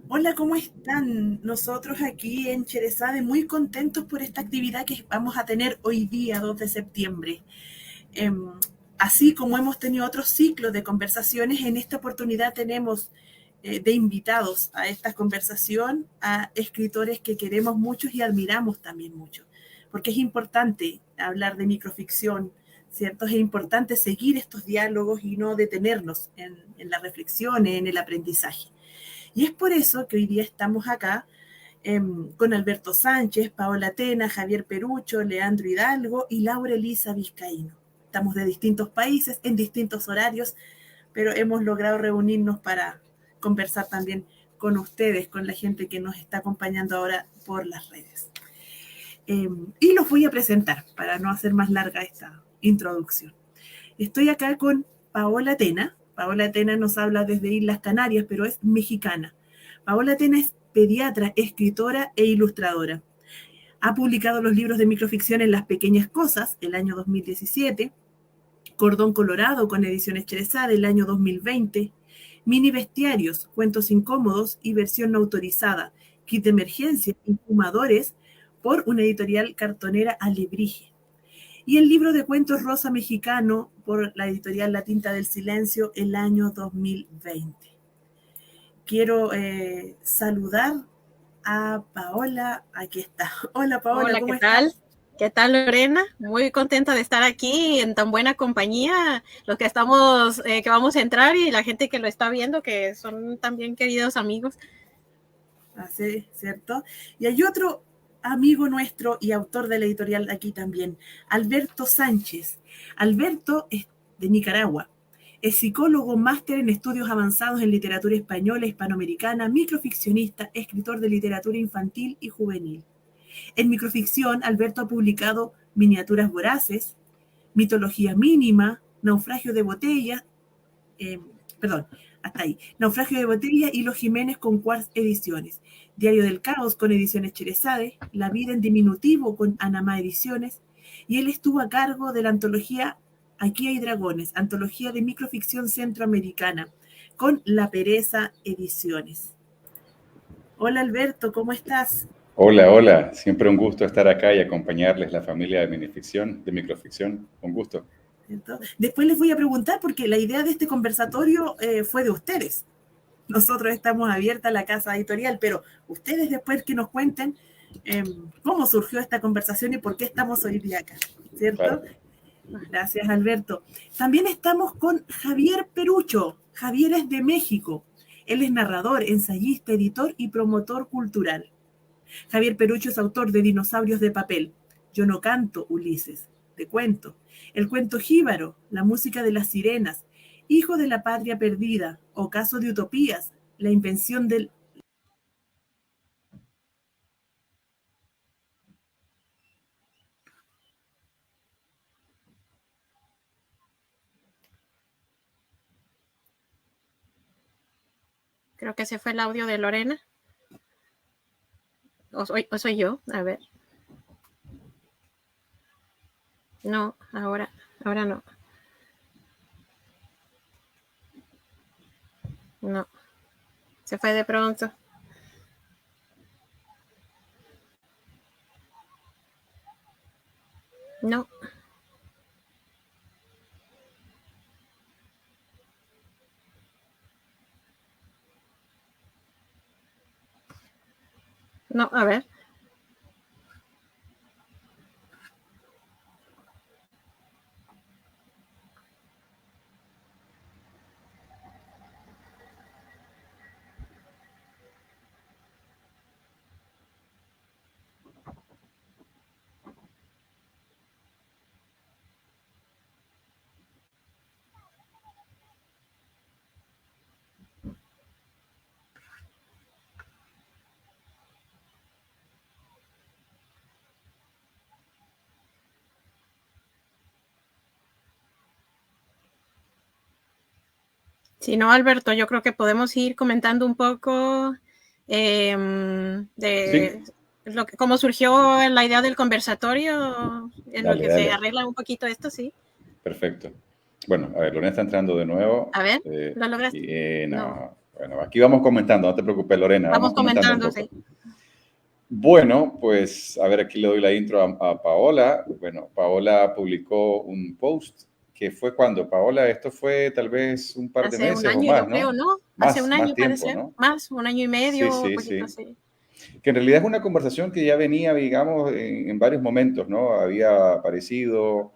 Hola, ¿cómo están? Nosotros aquí en Cherezade muy contentos por esta actividad que vamos a tener hoy día, 2 de septiembre. Em, Así como hemos tenido otros ciclos de conversaciones, en esta oportunidad tenemos de invitados a esta conversación a escritores que queremos mucho y admiramos también mucho, porque es importante hablar de microficción, ¿cierto? Es importante seguir estos diálogos y no detenernos en la reflexión, en el aprendizaje. Y es por eso que hoy día estamos acá con Alberto Sánchez, Paola Tena, Javier Perucho, Leandro Hidalgo y Laura Elisa Vizcaíno. Estamos de distintos países, en distintos horarios, pero hemos logrado reunirnos para conversar también con ustedes, con la gente que nos está acompañando ahora por las redes. Y los voy a presentar para no hacer más larga esta introducción. Estoy acá con Paola Tena. Paola Tena nos habla desde Islas Canarias, pero es mexicana. Paola Tena es pediatra, escritora e ilustradora. Ha publicado los libros de microficción en Las Pequeñas Cosas, el año 2017, Cordón Colorado con Ediciones Cherezade, el año 2020, Mini Bestiarios, Cuentos Incómodos y versión no autorizada, Kit de Emergencia y Fumadores, por una editorial cartonera Alebrije. Y el libro de cuentos Rosa Mexicano por la editorial La Tinta del Silencio el año 2020. Quiero saludar a Paola. Aquí está. Hola Paola, Hola, ¿cómo ¿qué tal? estás? ¿Qué tal, Lorena? Muy contenta de estar aquí en tan buena compañía. Los que estamos, que vamos a entrar y la gente que lo está viendo, que son también queridos amigos. Así, ¿cierto? Y hay otro amigo nuestro y autor de la editorial aquí también, Alberto Sánchez. Alberto es de Nicaragua. Es psicólogo, máster en estudios avanzados en literatura española, hispanoamericana, microficcionista, escritor de literatura infantil y juvenil. En microficción, Alberto ha publicado Miniaturas Voraces, Mitología Mínima, Naufragio de Botella, eh, perdón, hasta ahí, Naufragio de Botella y Los Jiménez con Quartz Ediciones, Diario del Caos con Ediciones Cherezade, La Vida en Diminutivo con Anamá Ediciones, y él estuvo a cargo de la antología Aquí hay dragones, antología de microficción centroamericana, con La Pereza Ediciones. Hola Alberto, ¿cómo estás? Hola, hola. Siempre un gusto estar acá y acompañarles la familia de minificción, de microficción. Un gusto. ¿Cierto? Después les voy a preguntar porque la idea de este conversatorio fue de ustedes. Nosotros estamos abiertas a la casa editorial, pero ustedes después que nos cuenten cómo surgió esta conversación y por qué estamos hoy día acá, ¿cierto? Claro. Gracias, Alberto. También estamos con Javier Perucho. Javier es de México. Él es narrador, ensayista, editor y promotor cultural. Javier Perucho es autor de Dinosaurios de papel, Yo no canto, Ulises, de cuento, El cuento jíbaro, La música de las sirenas, Hijo de la patria perdida, Ocaso de utopías, La invención del... Creo que ese fue el audio de Lorena. ¿O soy yo? A ver. No, ahora no. No, se fue de pronto. No, no, a ver. Si no, Alberto, yo creo que podemos ir comentando un poco de Sí, cómo surgió la idea del conversatorio, en lo dale, que se dale. arregla un poquito esto, sí. Perfecto. Bueno, a ver, Lorena está entrando de nuevo. A ver, ¿lo lograste? Y No. no. Bueno, aquí vamos comentando, no te preocupes, Lorena. Vamos comentando comentando, un poco. sí. Bueno, pues a ver, aquí le doy la intro a Paola. Bueno, Paola publicó un post que fue cuando, Paola, esto fue tal vez un par de Hace un meses o año, yo más, creo, ¿no? ¿no? Hace un Más año puede tiempo, ser, ¿no? más, un año y Sí, medio, un sí, poquito sí. así. Que en realidad es una conversación que ya venía, digamos, en varios momentos, ¿no? Había aparecido,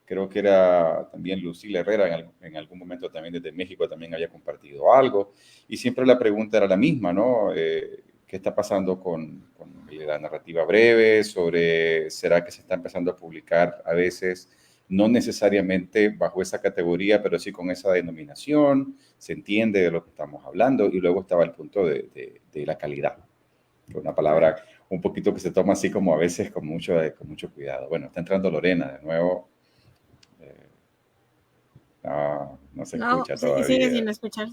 creo que era también Lucila Herrera en algún momento también desde México también había compartido algo, y siempre la pregunta era la misma, ¿no? ¿Qué está pasando con la narrativa breve? Sobre, ¿será que se está empezando a publicar a veces, no necesariamente bajo esa categoría, pero sí con esa denominación? Se entiende de lo que estamos hablando, y luego estaba el punto de la calidad, una palabra un poquito que se toma así como a veces con mucho cuidado. Bueno, está entrando Lorena de nuevo. No se No, escucha sigue todavía. sin escuchar.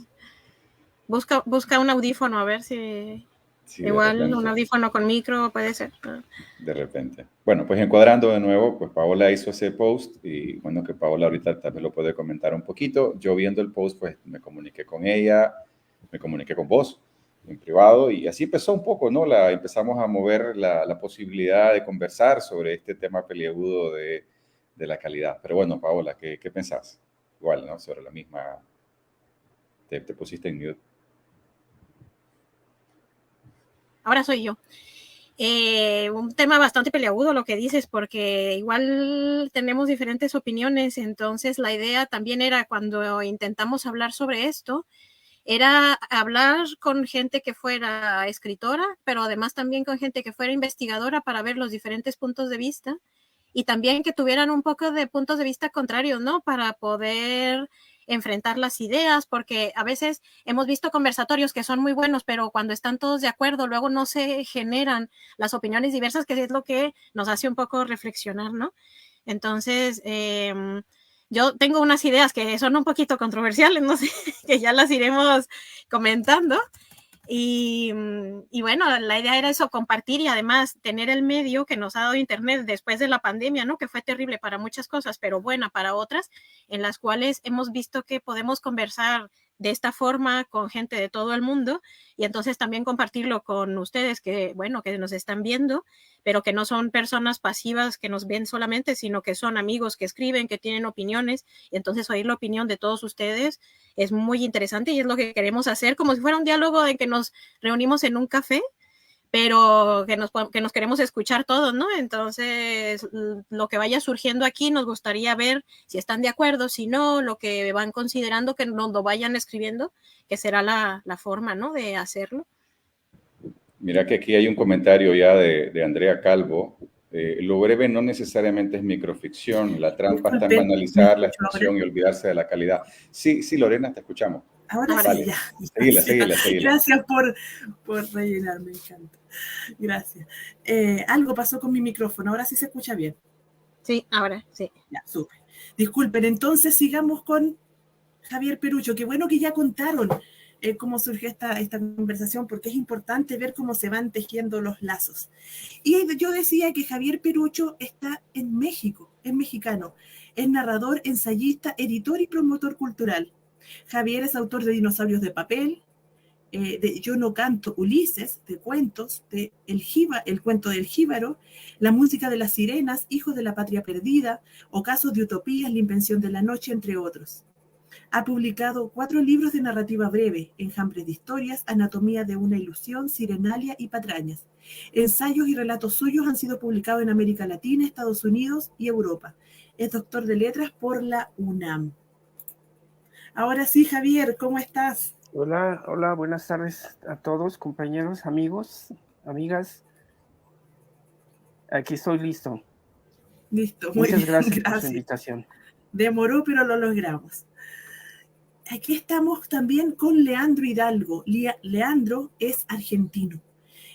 Busca un audífono, a ver si... Sí, Igual un audífono con micro puede ser. De repente. Bueno, pues encuadrando de nuevo, pues Paola hizo ese post y bueno, que Paola ahorita también lo puede comentar un poquito. Yo viendo el post, pues me comuniqué con ella, me comuniqué con vos en privado y así empezó un poco, ¿no? Empezamos a mover la posibilidad de conversar sobre este tema peliagudo de la calidad. Pero bueno, Paola, ¿qué pensás? Igual, ¿no? Sobre la misma... Te pusiste en mute. Ahora soy yo. Un tema bastante peliagudo lo que dices, porque igual tenemos diferentes opiniones, entonces la idea también era cuando intentamos hablar sobre esto, era hablar con gente que fuera escritora, pero además también con gente que fuera investigadora para ver los diferentes puntos de vista y también que tuvieran un poco de puntos de vista contrarios, ¿no? Para poder enfrentar las ideas, porque a veces hemos visto conversatorios que son muy buenos, pero cuando están todos de acuerdo, luego no se generan las opiniones diversas, que es lo que nos hace un poco reflexionar, ¿no? Entonces, yo tengo unas ideas que son un poquito controversiales, no sé, que ya las iremos comentando. Y bueno, la idea era eso, compartir y además tener el medio que nos ha dado Internet después de la pandemia, ¿no? Que fue terrible para muchas cosas, pero buena para otras, en las cuales hemos visto que podemos conversar de esta forma con gente de todo el mundo y entonces también compartirlo con ustedes que, bueno, que nos están viendo, pero que no son personas pasivas que nos ven solamente, sino que son amigos que escriben, que tienen opiniones y entonces oír la opinión de todos ustedes es muy interesante y es lo que queremos hacer, como si fuera un diálogo en que nos reunimos en un café, pero que nos queremos escuchar todos, ¿no? Entonces, lo que vaya surgiendo aquí nos gustaría ver si están de acuerdo, si no, lo que van considerando que nos lo vayan escribiendo, que será la forma, ¿no? De hacerlo. Mira que aquí hay un comentario ya de Andrea Calvo. Lo breve no necesariamente es microficción. La trampa está en Disculpen, ¿me banalizar la escucho ahora? expresión y olvidarse de la calidad. Sí, sí, Lorena, te escuchamos. Ahora sí, Dale, ya. seguila. Gracias por rellenar, me encanta. Gracias. Algo pasó con mi micrófono, ahora sí se escucha bien. Sí, ahora sí. Ya, súper. Disculpen, entonces sigamos con Javier Perucho. Qué bueno que ya contaron cómo surgió esta conversación, porque es importante ver cómo se van tejiendo los lazos. Y yo decía que Javier Perucho está en México, es mexicano, es narrador, ensayista, editor y promotor cultural. Javier es autor de Dinosaurios de Papel, de Yo no canto Ulises, de cuentos, de El cuento del jíbaro, La música de las sirenas, Hijos de la patria perdida, o Casos de utopías, La invención de la noche, entre otros. Ha publicado 4 libros de narrativa breve, Enjambres de historias, Anatomía de una ilusión, Sirenalia y Patrañas. Ensayos y relatos suyos han sido publicados en América Latina, Estados Unidos y Europa. Es doctor de letras por la UNAM. Ahora sí, Javier, ¿cómo estás? Hola, buenas tardes a todos, compañeros, amigos, amigas. Aquí estoy listo. Listo, muy Muchas bien, gracias por su invitación. Demoró, pero lo logramos. Aquí estamos también con Leandro Hidalgo. Leandro es argentino.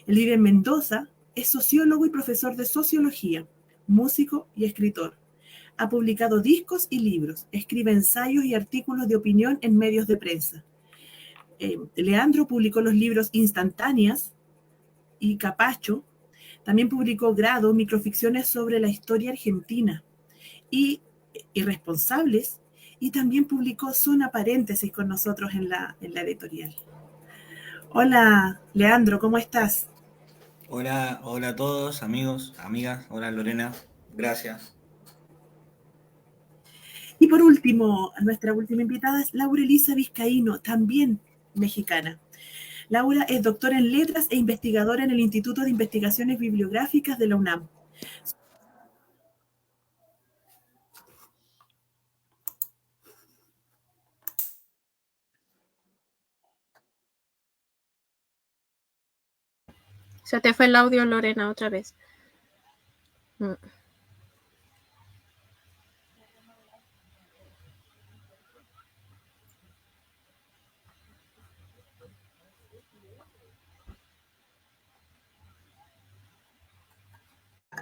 Él vive en Mendoza, es sociólogo y profesor de sociología, músico y escritor. Ha publicado discos y libros, escribe ensayos y artículos de opinión en medios de prensa. Leandro publicó los libros Instantáneas y Capacho. También publicó Grado, microficciones sobre la historia argentina y Irresponsables. Y también publicó Zona Paréntesis con nosotros en la editorial. Hola, Leandro, ¿cómo estás? Hola, hola a todos, amigos, amigas. Hola Lorena, gracias. Y por último, nuestra última invitada es Laura Elisa Vizcaíno, también mexicana. Laura es doctora en letras e investigadora en el Instituto de Investigaciones Bibliográficas de la UNAM. Se te fue el audio, Lorena, otra vez.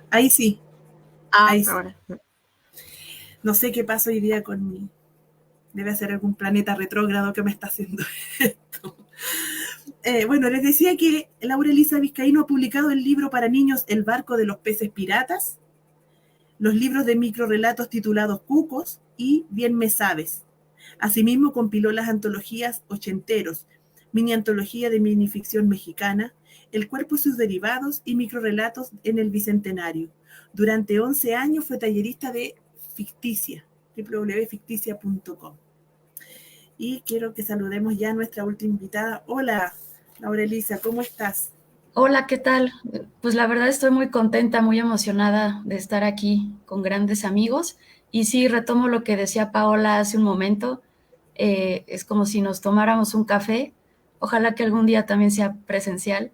Ahí sí, ahí sí. Ahora. No sé qué pasa hoy día con mi... Debe ser algún planeta retrógrado que me está haciendo esto. Bueno, les decía que Laura Elisa Vizcaíno ha publicado el libro para niños El barco de los peces piratas, los libros de microrelatos titulados Cucos y Bien me sabes. Asimismo compiló las antologías Ochenteros, mini antología de minificción mexicana, El cuerpo y sus derivados y microrelatos en el Bicentenario. Durante 11 años fue tallerista de Ficticia, www.ficticia.com. Y quiero que saludemos ya a nuestra última invitada. Hola, Laura Elisa, ¿cómo estás? Hola, ¿qué tal? Pues la verdad estoy muy contenta, muy emocionada de estar aquí con grandes amigos. Y sí, retomo lo que decía Paola hace un momento. Es como si nos tomáramos un café. Ojalá que algún día también sea presencial.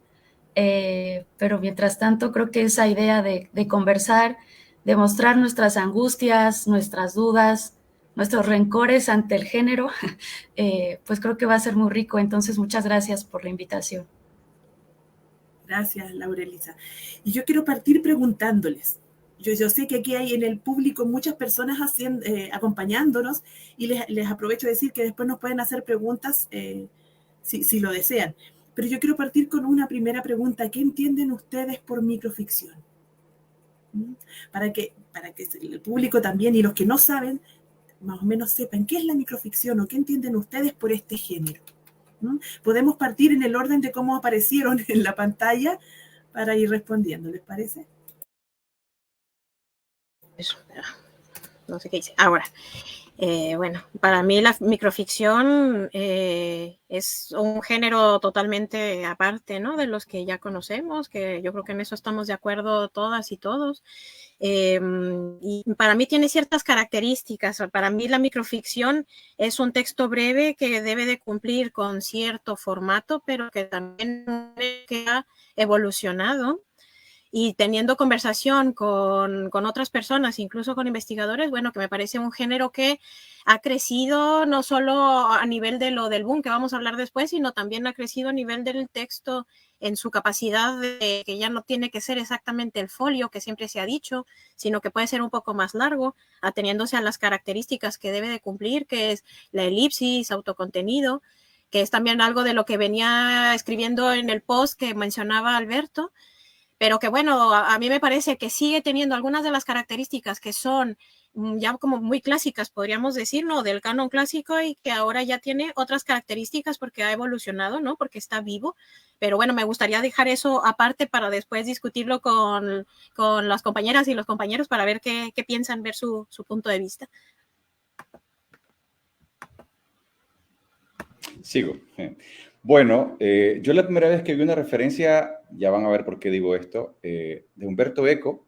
Pero mientras tanto, creo que esa idea de conversar, de mostrar nuestras angustias, nuestras dudas, nuestros rencores ante el género, pues creo que va a ser muy rico. Entonces, muchas gracias por la invitación. Gracias, Laura Elisa. Y yo quiero partir preguntándoles. Yo sé que aquí hay en el público muchas personas acompañándonos y les aprovecho de decir que después nos pueden hacer preguntas si lo desean. Pero yo quiero partir con una primera pregunta. ¿Qué entienden ustedes por microficción? Para que el público también y los que no saben, más o menos sepan qué es la microficción o qué entienden ustedes por este género. Podemos partir en el orden de cómo aparecieron en la pantalla para ir respondiendo, ¿les parece? Eso, no sé qué dice. Ahora, bueno, para mí la microficción es un género totalmente aparte, ¿no? De los que ya conocemos, que yo creo que en eso estamos de acuerdo todas y todos. Y para mí tiene ciertas características. Para mí la microficción es un texto breve que debe de cumplir con cierto formato, pero que también ha evolucionado. Y teniendo conversación con otras personas, incluso con investigadores, bueno, que me parece un género que ha crecido no solo a nivel de lo del boom, que vamos a hablar después, sino también ha crecido a nivel del texto en su capacidad de que ya no tiene que ser exactamente el folio que siempre se ha dicho, sino que puede ser un poco más largo, ateniéndose a las características que debe de cumplir, que es la elipsis, autocontenido, que es también algo de lo que venía escribiendo en el post que mencionaba Alberto, pero que bueno, a mí me parece que sigue teniendo algunas de las características que son ya como muy clásicas, podríamos decir, ¿no? Del canon clásico, y que ahora ya tiene otras características porque ha evolucionado, ¿no? Porque está vivo. Pero bueno, me gustaría dejar eso aparte para después discutirlo con las compañeras y los compañeros para ver qué piensan, ver su punto de vista. Sigo. Bueno, yo la primera vez que vi una referencia, ya van a ver por qué digo esto, de Humberto Eco,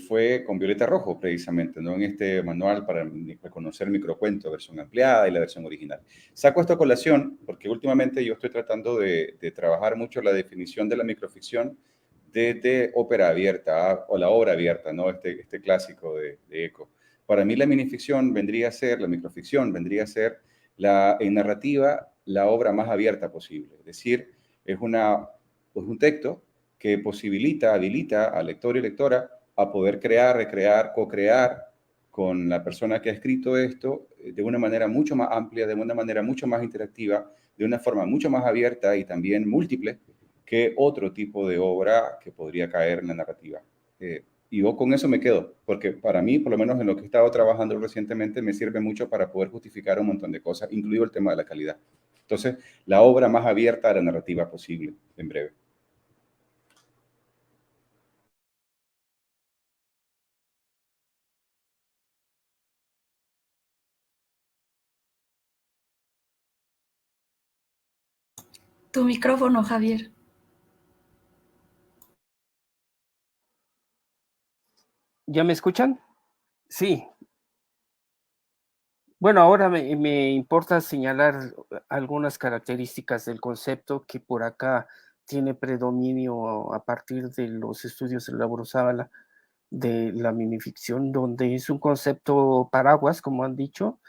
fue con Violeta Rojo, precisamente, ¿no? En este manual para reconocer microcuento, versión ampliada y la versión original. Saco esta colación porque últimamente yo estoy tratando de trabajar mucho la definición de la microficción de ópera abierta o la obra abierta, ¿no? Este clásico de Eco. Para mí la minificción vendría a ser, la microficción vendría a ser en narrativa la obra más abierta posible. Es decir, es un texto que posibilita, habilita al lector y lectora a poder crear, recrear, co-crear con la persona que ha escrito esto de una manera mucho más amplia, de una manera mucho más interactiva, de una forma mucho más abierta y también múltiple que otro tipo de obra que podría caer en la narrativa. Y yo con eso me quedo, porque para mí, por lo menos en lo que he estado trabajando recientemente, me sirve mucho para poder justificar un montón de cosas, incluido el tema de la calidad. Entonces, la obra más abierta a la narrativa posible, en breve. Tu micrófono, Javier. ¿Ya me escuchan? Sí. Bueno, ahora me importa señalar algunas características del concepto que por acá tiene predominio a partir de los estudios de Lauro-Zábala de la minificción, donde es un concepto paraguas, como han dicho,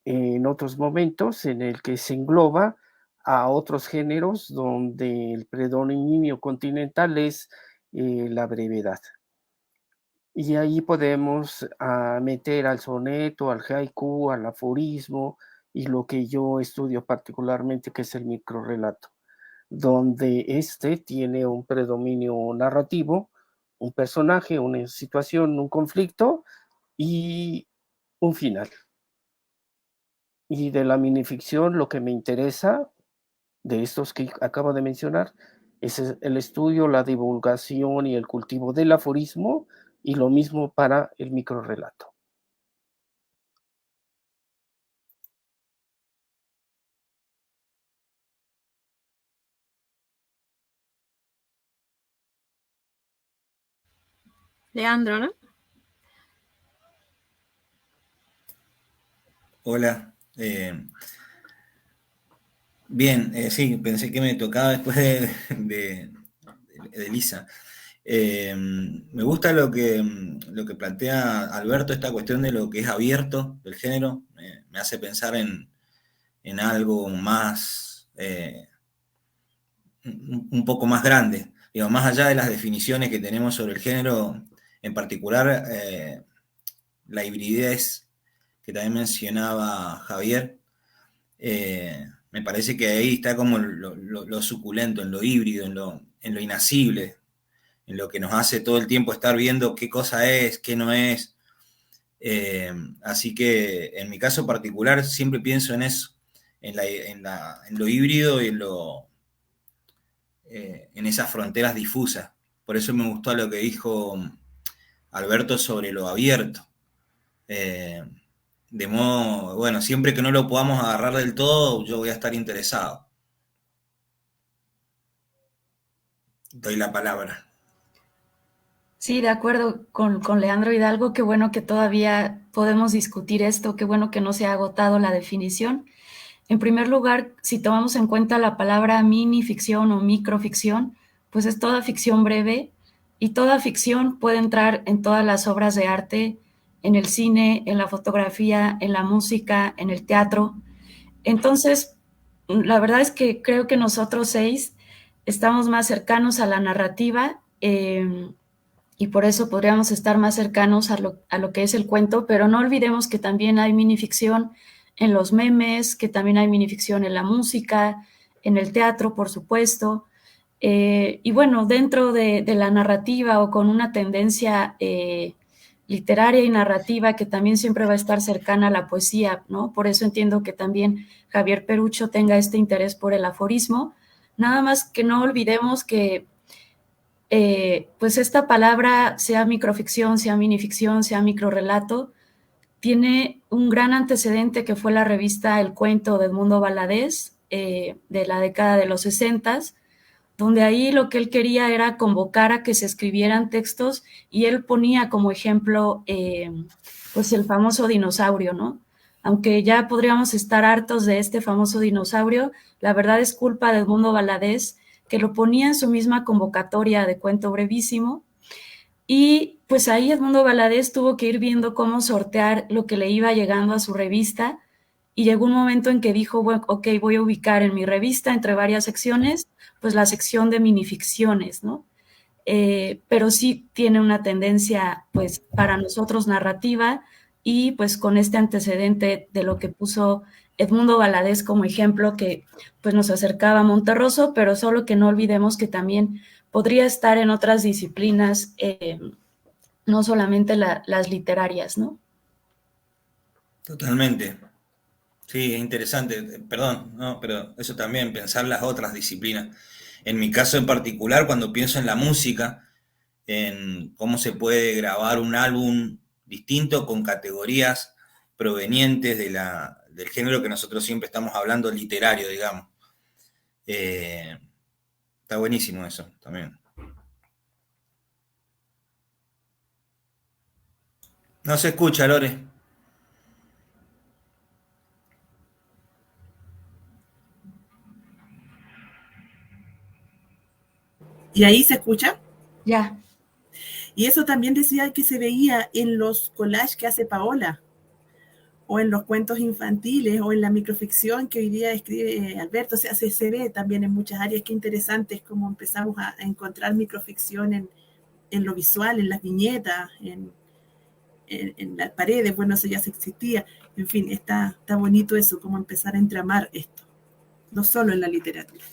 en otros momentos, en el que se engloba a otros géneros donde el predominio continental es la brevedad. Y ahí podemos meter al soneto, al haiku, al aforismo y lo que yo estudio particularmente, que es el microrrelato, donde este tiene un predominio narrativo, un personaje, una situación, un conflicto y un final. Y de la minificción lo que me interesa de estos que acabo de mencionar es el estudio, la divulgación y el cultivo del aforismo, y lo mismo para el microrrelato. Leandro, ¿no? Hola. Bien, sí, pensé que me tocaba después de Lisa. Me gusta lo que plantea Alberto, esta cuestión de lo que es abierto del género. Me hace pensar en algo más, un poco más grande. Digo, más allá de las definiciones que tenemos sobre el género, en particular la hibridez que también mencionaba Javier. Me parece que ahí está como lo suculento, en lo híbrido, en lo inasible, en lo que nos hace todo el tiempo estar viendo qué cosa es, qué no es. Así que en mi caso particular siempre pienso en eso, en lo híbrido y en esas fronteras difusas. Por eso me gustó lo que dijo Alberto sobre lo abierto. De modo, bueno, siempre que no lo podamos agarrar del todo, yo voy a estar interesado. Doy la palabra. Sí, de acuerdo con Leandro Hidalgo, qué bueno que todavía podemos discutir esto, qué bueno que no se ha agotado la definición. En primer lugar, si tomamos en cuenta la palabra minificción o microficción, pues es toda ficción breve, y toda ficción puede entrar en todas las obras de arte, en el cine, en la fotografía, en la música, en el teatro. Entonces, la verdad es que creo que nosotros 6 estamos más cercanos a la narrativa, y por eso podríamos estar más cercanos a lo que es el cuento, pero no olvidemos que también hay minificción en los memes, que también hay minificción en la música, en el teatro, por supuesto. Y bueno, dentro de la narrativa o con una tendencia literaria y narrativa que también siempre va a estar cercana a la poesía, ¿no? Por eso entiendo que también Javier Perucho tenga este interés por el aforismo. Nada más que no olvidemos que pues esta palabra, sea microficción, sea minificción, sea microrrelato, tiene un gran antecedente que fue la revista El Cuento de Edmundo Valadez, de la década de los 60, donde ahí lo que él quería era convocar a que se escribieran textos, y él ponía como ejemplo pues el famoso dinosaurio, ¿no? Aunque ya podríamos estar hartos de este famoso dinosaurio, la verdad es culpa de Edmundo Valadez, que lo ponía en su misma convocatoria de cuento brevísimo, y pues ahí Edmundo Valadez tuvo que ir viendo cómo sortear lo que le iba llegando a su revista, y llegó un momento en que dijo, bueno, ok, voy a ubicar en mi revista, entre varias secciones, pues la sección de minificciones, ¿no? Pero sí tiene una tendencia, pues, para nosotros narrativa, y pues con este antecedente de lo que puso Edmundo Valadez como ejemplo, que pues nos acercaba a Monterroso, pero solo que no olvidemos que también podría estar en otras disciplinas, no solamente las literarias, ¿no? Totalmente. Sí, es interesante. Perdón, no, pero eso también, pensar las otras disciplinas. En mi caso en particular, cuando pienso en la música, en cómo se puede grabar un álbum distinto con categorías provenientes del género que nosotros siempre estamos hablando, literario, digamos. Está buenísimo eso también. No se escucha, Lore. ¿Y ahí se escucha? Ya. Y eso también decía que se veía en los collages que hace Paola, o en los cuentos infantiles, o en la microficción que hoy día escribe Alberto. O sea, se ve también en muchas áreas. Qué interesante es cómo empezamos a encontrar microficción en lo visual, en las viñetas, en las paredes. Bueno, eso ya se existía. En fin, está bonito eso, cómo empezar a entramar esto, no solo en la literatura.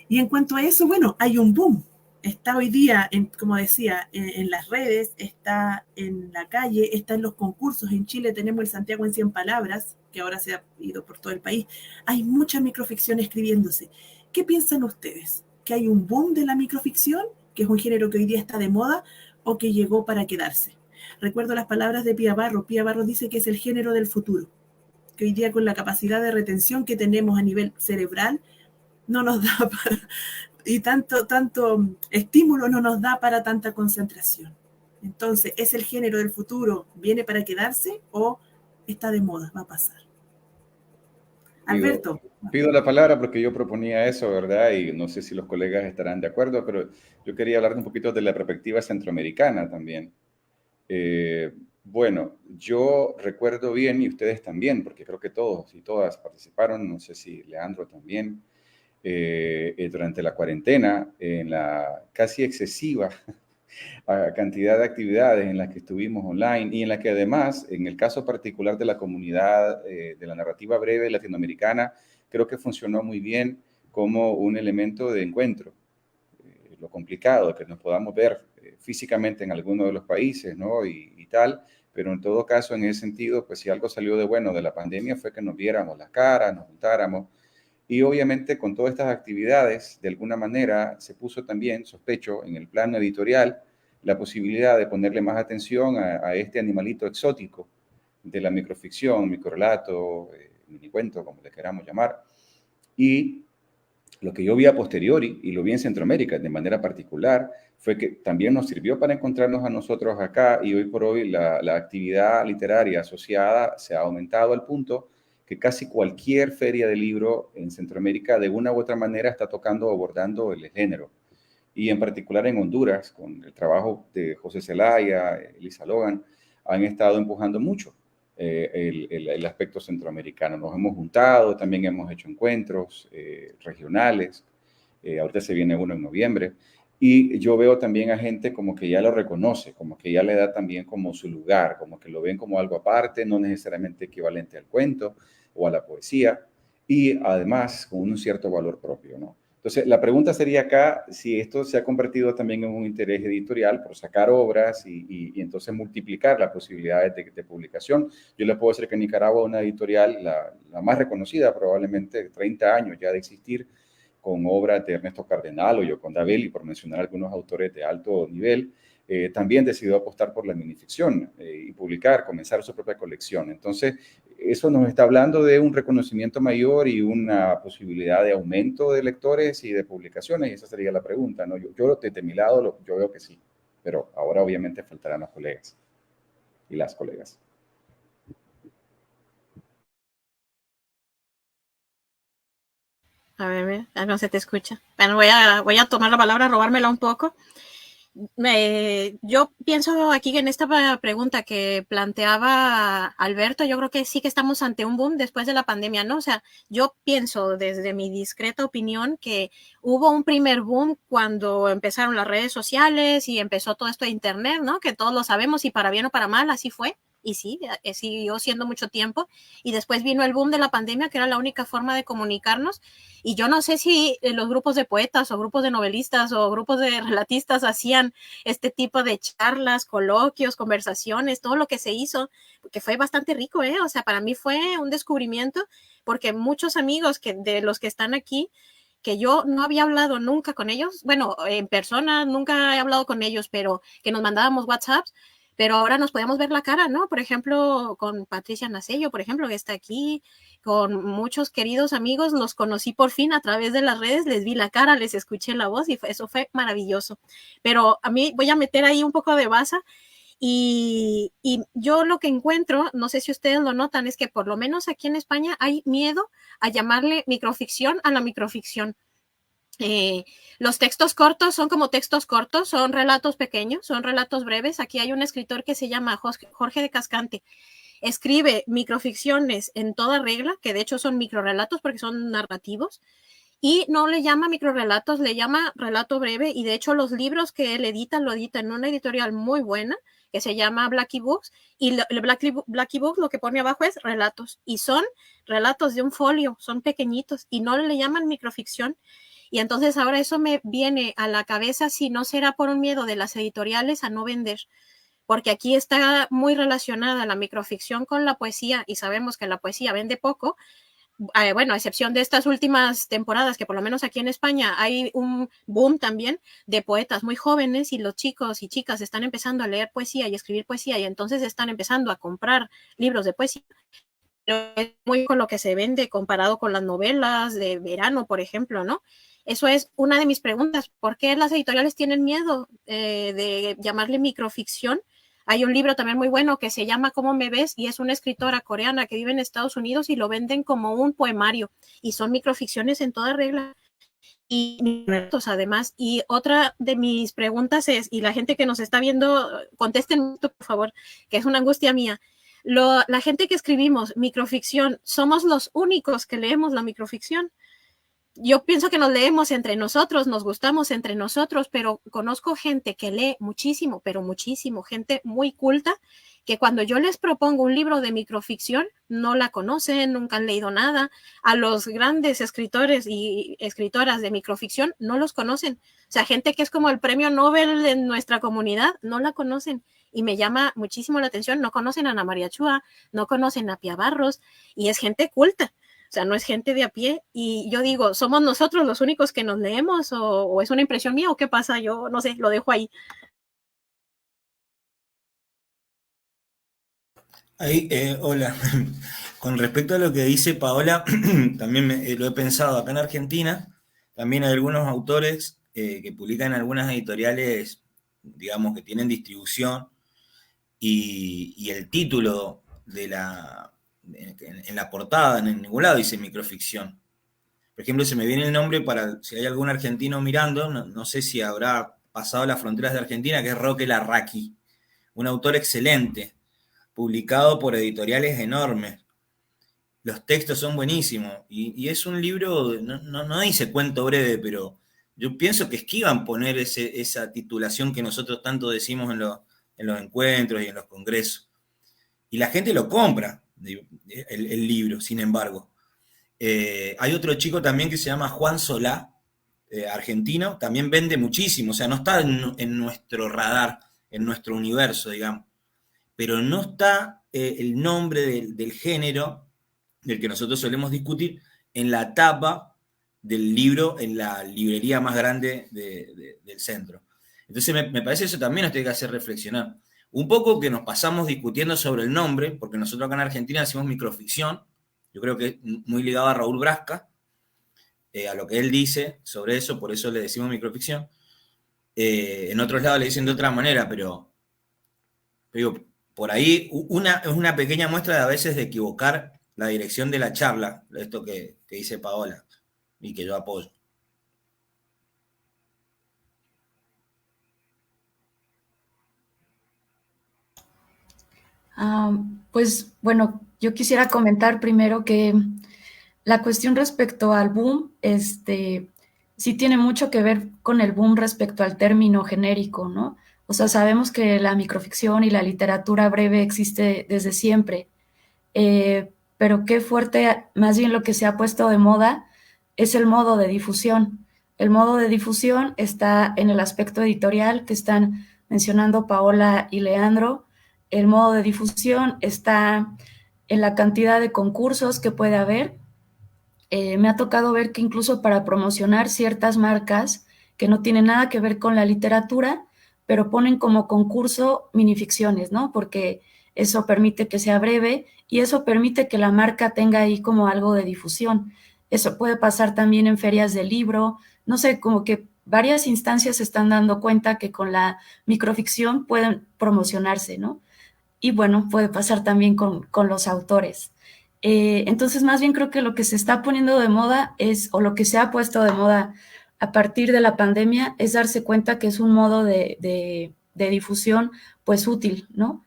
Y en cuanto a eso, bueno, hay un boom. Está hoy día, como decía, en las redes, está en la calle, está en los concursos. En Chile tenemos el Santiago en 100 palabras, que ahora se ha ido por todo el país. Hay mucha microficción escribiéndose. ¿Qué piensan ustedes? ¿Que hay un boom de la microficción, que es un género que hoy día está de moda, o que llegó para quedarse? Recuerdo las palabras de Pía Barro. Pía Barro dice que es el género del futuro, que hoy día con la capacidad de retención que tenemos a nivel cerebral, no nos da para, y tanto estímulo no nos da para tanta concentración. Entonces, ¿es el género del futuro, viene para quedarse o está de moda, va a pasar? Alberto. Pido la palabra porque yo proponía eso, ¿verdad? Y no sé si los colegas estarán de acuerdo, pero yo quería hablar un poquito de la perspectiva centroamericana también. Bueno, yo recuerdo bien, y ustedes también, porque creo que todos y todas participaron, no sé si Leandro también, durante la cuarentena, en la casi excesiva cantidad de actividades en las que estuvimos online y en las que además, en el caso particular de la comunidad de la narrativa breve latinoamericana, creo que funcionó muy bien como un elemento de encuentro. Lo complicado, que nos podamos ver físicamente en alguno de los países, ¿no? Y tal, pero en todo caso, en ese sentido, pues si algo salió de bueno de la pandemia fue que nos viéramos las caras, nos juntáramos. Y obviamente con todas estas actividades, de alguna manera se puso también, sospecho, en el plano editorial, la posibilidad de ponerle más atención a este animalito exótico de la microficción, microrelato, minicuento, como le queramos llamar. Y lo que yo vi a posteriori, y lo vi en Centroamérica de manera particular, fue que también nos sirvió para encontrarnos a nosotros acá, y hoy por hoy la actividad literaria asociada se ha aumentado al punto que casi cualquier feria de libro en Centroamérica de una u otra manera está tocando o abordando el género. Y en particular en Honduras, con el trabajo de José Zelaya, Elisa Logan, han estado empujando mucho el aspecto centroamericano. Nos hemos juntado, también hemos hecho encuentros regionales, ahorita se viene uno en noviembre, y yo veo también a gente como que ya lo reconoce, como que ya le da también como su lugar, como que lo ven como algo aparte, no necesariamente equivalente al cuento o a la poesía, y además con un cierto valor propio, ¿no? Entonces, la pregunta sería acá si esto se ha convertido también en un interés editorial por sacar obras y entonces multiplicar las posibilidades de publicación. Yo les puedo decir que en Nicaragua una editorial, la más reconocida probablemente, 30 años ya de existir, con obras de Ernesto Cardenal o Yoconda Belli, por mencionar algunos autores de alto nivel, también decidió apostar por la minificción y publicar, comenzar su propia colección. Entonces, eso nos está hablando de un reconocimiento mayor y una posibilidad de aumento de lectores y de publicaciones, y esa sería la pregunta, ¿no? Yo desde mi lado, yo veo que sí, pero ahora obviamente faltarán los colegas y las colegas. A ver, no se te escucha. Bueno, voy a tomar la palabra, robármela un poco. Yo pienso aquí en esta pregunta que planteaba Alberto, yo creo que sí que estamos ante un boom después de la pandemia, ¿no? O sea, yo pienso desde mi discreta opinión que hubo un primer boom cuando empezaron las redes sociales y empezó todo esto de internet, ¿no? Que todos lo sabemos y para bien o para mal así fue. y sí, siguió siendo mucho tiempo, y después vino el boom de la pandemia, que era la única forma de comunicarnos, y yo no sé si los grupos de poetas o grupos de novelistas o grupos de relatistas hacían este tipo de charlas, coloquios, conversaciones, todo lo que se hizo, que fue bastante rico, o sea, para mí fue un descubrimiento, porque muchos amigos de los que están aquí, que yo no había hablado nunca con ellos, bueno, en persona nunca he hablado con ellos, pero que nos mandábamos WhatsApps, pero ahora nos podemos ver la cara, ¿no? Por ejemplo, con Patricia Nacello, por ejemplo, que está aquí, con muchos queridos amigos, los conocí por fin a través de las redes, les vi la cara, les escuché la voz y eso fue maravilloso. Pero a mí voy a meter ahí un poco de basa. Y yo lo que encuentro, no sé si ustedes lo notan, es que por lo menos aquí en España hay miedo a llamarle microficción a la microficción. Los textos cortos son como textos cortos, son relatos pequeños, son relatos breves. Aquí hay un escritor que se llama Jorge de Cascante. Escribe microficciones en toda regla, que de hecho son microrelatos porque son narrativos, y no le llama microrelatos, le llama relato breve, y de hecho los libros que él edita, lo edita en una editorial muy buena, que se llama Blackie Books, y Blackie Books lo que pone abajo es relatos, y son relatos de un folio, son pequeñitos, y no le llaman microficción. Y entonces ahora eso me viene a la cabeza si no será por un miedo de las editoriales a no vender, porque aquí está muy relacionada la microficción con la poesía, y sabemos que la poesía vende poco. Bueno, a excepción de estas últimas temporadas, que por lo menos aquí en España hay un boom también de poetas muy jóvenes, y los chicos y chicas están empezando a leer poesía y escribir poesía, y entonces están empezando a comprar libros de poesía, pero es muy con lo que se vende comparado con las novelas de verano, por ejemplo, ¿no? Eso es una de mis preguntas. ¿Por qué las editoriales tienen miedo de llamarle microficción? Hay un libro también muy bueno que se llama ¿Cómo me ves? Y es una escritora coreana que vive en Estados Unidos y lo venden como un poemario. Y son microficciones en toda regla. Y además. Y otra de mis preguntas es, y la gente que nos está viendo, contesten por favor, que es una angustia mía. La gente que escribimos microficción, ¿somos los únicos que leemos la microficción? Yo pienso que nos leemos entre nosotros, nos gustamos entre nosotros, pero conozco gente que lee muchísimo, pero muchísimo, gente muy culta, que cuando yo les propongo un libro de microficción, no la conocen, nunca han leído nada. A los grandes escritores y escritoras de microficción no los conocen. O sea, gente que es como el premio Nobel de nuestra comunidad, no la conocen. Y me llama muchísimo la atención, no conocen a Ana María Chua, no conocen a Pia Barros, y es gente culta. O sea, no es gente de a pie. Y yo digo, ¿somos nosotros los únicos que nos leemos? ¿O es una impresión mía? ¿O qué pasa? Yo no sé, lo dejo ahí. Ahí, hola. Con respecto a lo que dice Paola, también lo he pensado. Acá en Argentina también hay algunos autores que publican en algunas editoriales, digamos, que tienen distribución, y el título en la portada, en ningún lado dice microficción. Por ejemplo, se me viene el nombre para, si hay algún argentino mirando, no sé si habrá pasado las fronteras de Argentina, que es Roque Larraqui, un autor excelente, publicado por editoriales enormes. Los textos son buenísimos, y es un libro, no dice cuento breve, pero yo pienso que esquivan poner esa titulación que nosotros tanto decimos en los encuentros y en los congresos. Y la gente lo compra, el libro, sin embargo. Hay otro chico también que se llama Juan Solá, argentino, también vende muchísimo, o sea, no está en nuestro radar, en nuestro universo, digamos, pero no está el nombre del género del que nosotros solemos discutir en la tapa del libro en la librería más grande del centro. Entonces me parece eso también nos tiene que hacer reflexionar. Un poco que nos pasamos discutiendo sobre el nombre, porque nosotros acá en Argentina decimos microficción, yo creo que es muy ligado a Raúl Brasca, a lo que él dice sobre eso, por eso le decimos microficción. En otros lados le dicen de otra manera, pero digo, por ahí es una pequeña muestra de a veces de equivocar la dirección de la charla, esto que dice Paola y que yo apoyo. Pues bueno, yo quisiera comentar primero que la cuestión respecto al boom, sí tiene mucho que ver con el boom respecto al término genérico, ¿no? O sea, sabemos que la microficción y la literatura breve existe desde siempre, pero qué fuerte, más bien lo que se ha puesto de moda es el modo de difusión. El modo de difusión está en el aspecto editorial que están mencionando Paola y Leandro. El modo de difusión está en la cantidad de concursos que puede haber. Me ha tocado ver que incluso para promocionar ciertas marcas que no tienen nada que ver con la literatura, pero ponen como concurso minificciones, ¿no? Porque eso permite que sea breve y eso permite que la marca tenga ahí como algo de difusión. Eso puede pasar también en ferias de libro, no sé, como que varias instancias se están dando cuenta que con la microficción pueden promocionarse, ¿no? Y bueno, puede pasar también con los autores. Entonces, más bien creo que lo que se está poniendo de moda es, o lo que se ha puesto de moda a partir de la pandemia, es darse cuenta que es un modo de difusión pues útil, ¿no?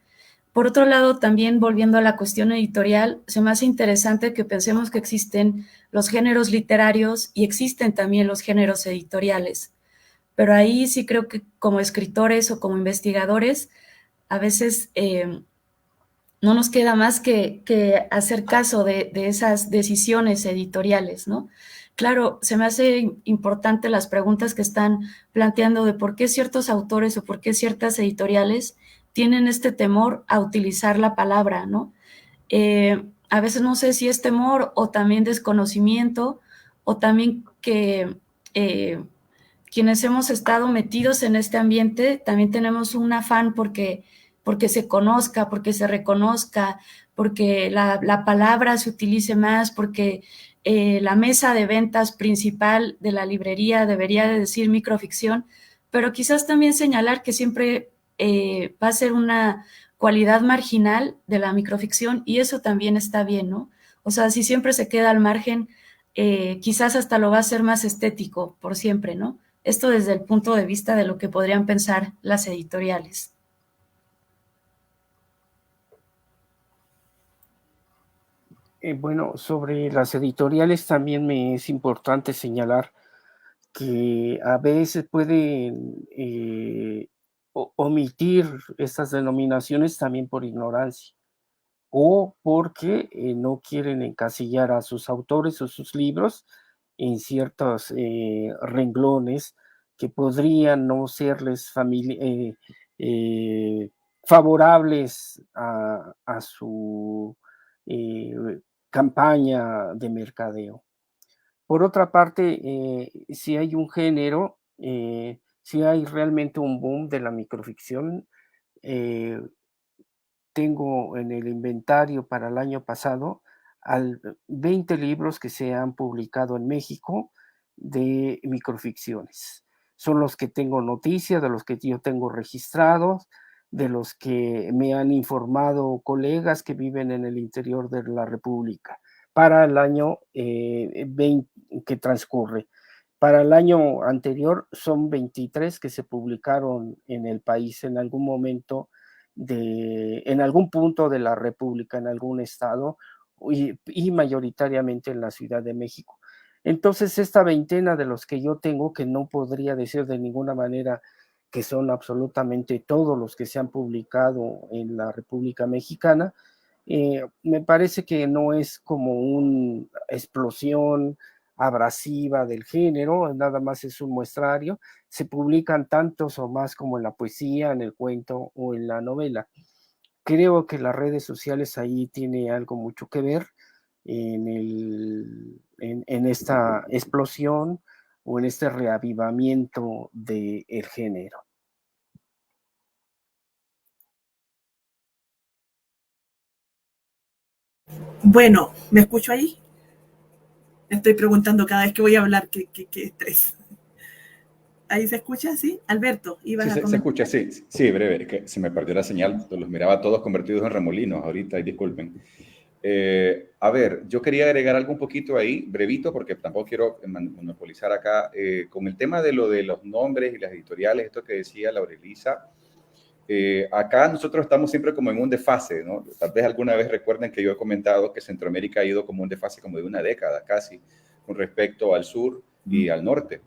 Por otro lado, también volviendo a la cuestión editorial, se me hace interesante que pensemos que existen los géneros literarios y existen también los géneros editoriales. Pero ahí sí creo que como escritores o como investigadores, a veces no nos queda más que hacer caso de esas decisiones editoriales, ¿no? Claro, se me hace importante las preguntas que están planteando de por qué ciertos autores o por qué ciertas editoriales tienen este temor a utilizar la palabra, ¿no? A veces no sé si es temor o también desconocimiento o también que quienes hemos estado metidos en este ambiente también tenemos un afán porque se conozca, porque se reconozca, porque la palabra se utilice más, porque la mesa de ventas principal de la librería debería de decir microficción, pero quizás también señalar que siempre va a ser una cualidad marginal de la microficción y eso también está bien, ¿no? O sea, si siempre se queda al margen, quizás hasta lo va a hacer más estético por siempre, ¿no? Esto desde el punto de vista de lo que podrían pensar las editoriales. Bueno, sobre las editoriales también me es importante señalar que a veces pueden omitir estas denominaciones también por ignorancia o porque no quieren encasillar a sus autores o sus libros en ciertos renglones que podrían no serles favorables a su campaña de mercadeo. Por otra parte, si hay un género, si hay realmente un boom de la microficción, tengo en el inventario para el año pasado 20 libros que se han publicado en México de microficciones. Son los que tengo noticia, de los que yo tengo registrados, de los que me han informado colegas que viven en el interior de la República para el año 20 que transcurre. Para el año anterior son 23 que se publicaron en el país en algún momento, en algún punto de la República, en algún estado y mayoritariamente en la Ciudad de México. Entonces, esta veintena de los que yo tengo, que no podría decir de ninguna manera que son absolutamente todos los que se han publicado en la República Mexicana, me parece que no es como una explosión abrasiva del género, nada más es un muestrario, se publican tantos o más como en la poesía, en el cuento o en la novela. Creo que las redes sociales ahí tiene algo mucho que ver en esta explosión o en este reavivamiento del género. Bueno, ¿me escucho ahí? Me estoy preguntando cada vez que voy a hablar qué estrés. ¿Ahí se escucha? ¿Sí? Alberto, ibas Sí, a comentar. se escucha, sí, sí, breve, es que se me perdió la señal, los miraba todos convertidos en remolinos ahorita, y disculpen. A ver, yo quería agregar algo un poquito ahí, brevito, porque tampoco quiero monopolizar acá, con el tema de lo de los nombres y las editoriales, esto que decía Laurelisa. Acá nosotros estamos siempre como en un desfase, ¿no? Tal vez alguna vez recuerden que yo he comentado que Centroamérica ha ido como un desfase como de una década casi con respecto al sur y al norte.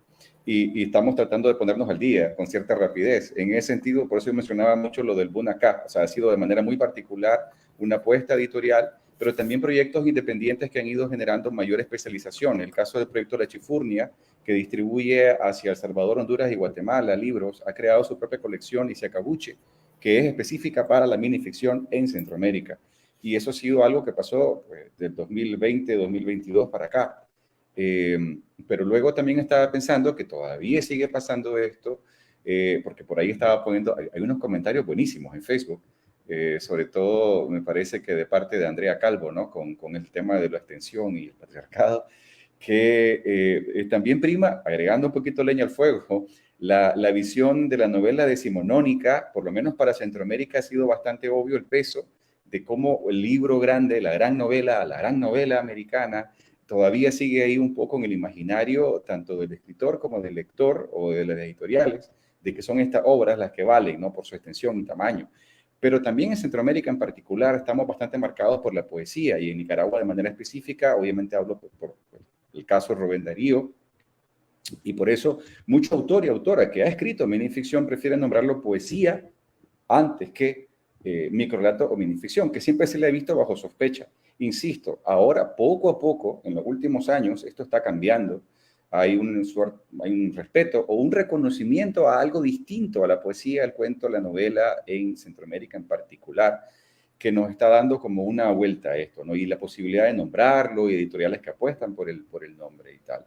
y estamos tratando de ponernos al día con cierta rapidez. En ese sentido, por eso yo mencionaba mucho lo del boom acá, o sea, ha sido de manera muy particular una apuesta editorial, pero también proyectos independientes que han ido generando mayor especialización. El caso del proyecto La Chifurnia, que distribuye hacia El Salvador, Honduras y Guatemala libros, ha creado su propia colección Isiacabuche, que es específica para la minificción en Centroamérica. Y eso ha sido algo que pasó pues, del 2020, 2022 para acá. Pero luego también estaba pensando que todavía sigue pasando esto, porque por ahí estaba poniendo, hay unos comentarios buenísimos en Facebook, sobre todo me parece que de parte de Andrea Calvo, ¿no? Con el tema de la extensión y el patriarcado, que también prima, agregando un poquito leña al fuego, la visión de la novela decimonónica, por lo menos para Centroamérica ha sido bastante obvio el peso de cómo el libro grande, la gran novela americana, todavía sigue ahí un poco en el imaginario tanto del escritor como del lector o de las editoriales, de que son estas obras las que valen, ¿no? Por su extensión y tamaño. Pero también en Centroamérica en particular estamos bastante marcados por la poesía y en Nicaragua de manera específica, obviamente hablo por el caso de Rubén Darío, y por eso mucho autor y autora que ha escrito minificción prefieren nombrarlo poesía antes que microrelato o minificción, que siempre se le ha visto bajo sospecha. Insisto, ahora poco a poco, en los últimos años, esto está cambiando. Hay un respeto o un reconocimiento a algo distinto a la poesía, el cuento, la novela en Centroamérica en particular, que nos está dando como una vuelta a esto, ¿no? Y la posibilidad de nombrarlo y editoriales que apuestan por el nombre y tal.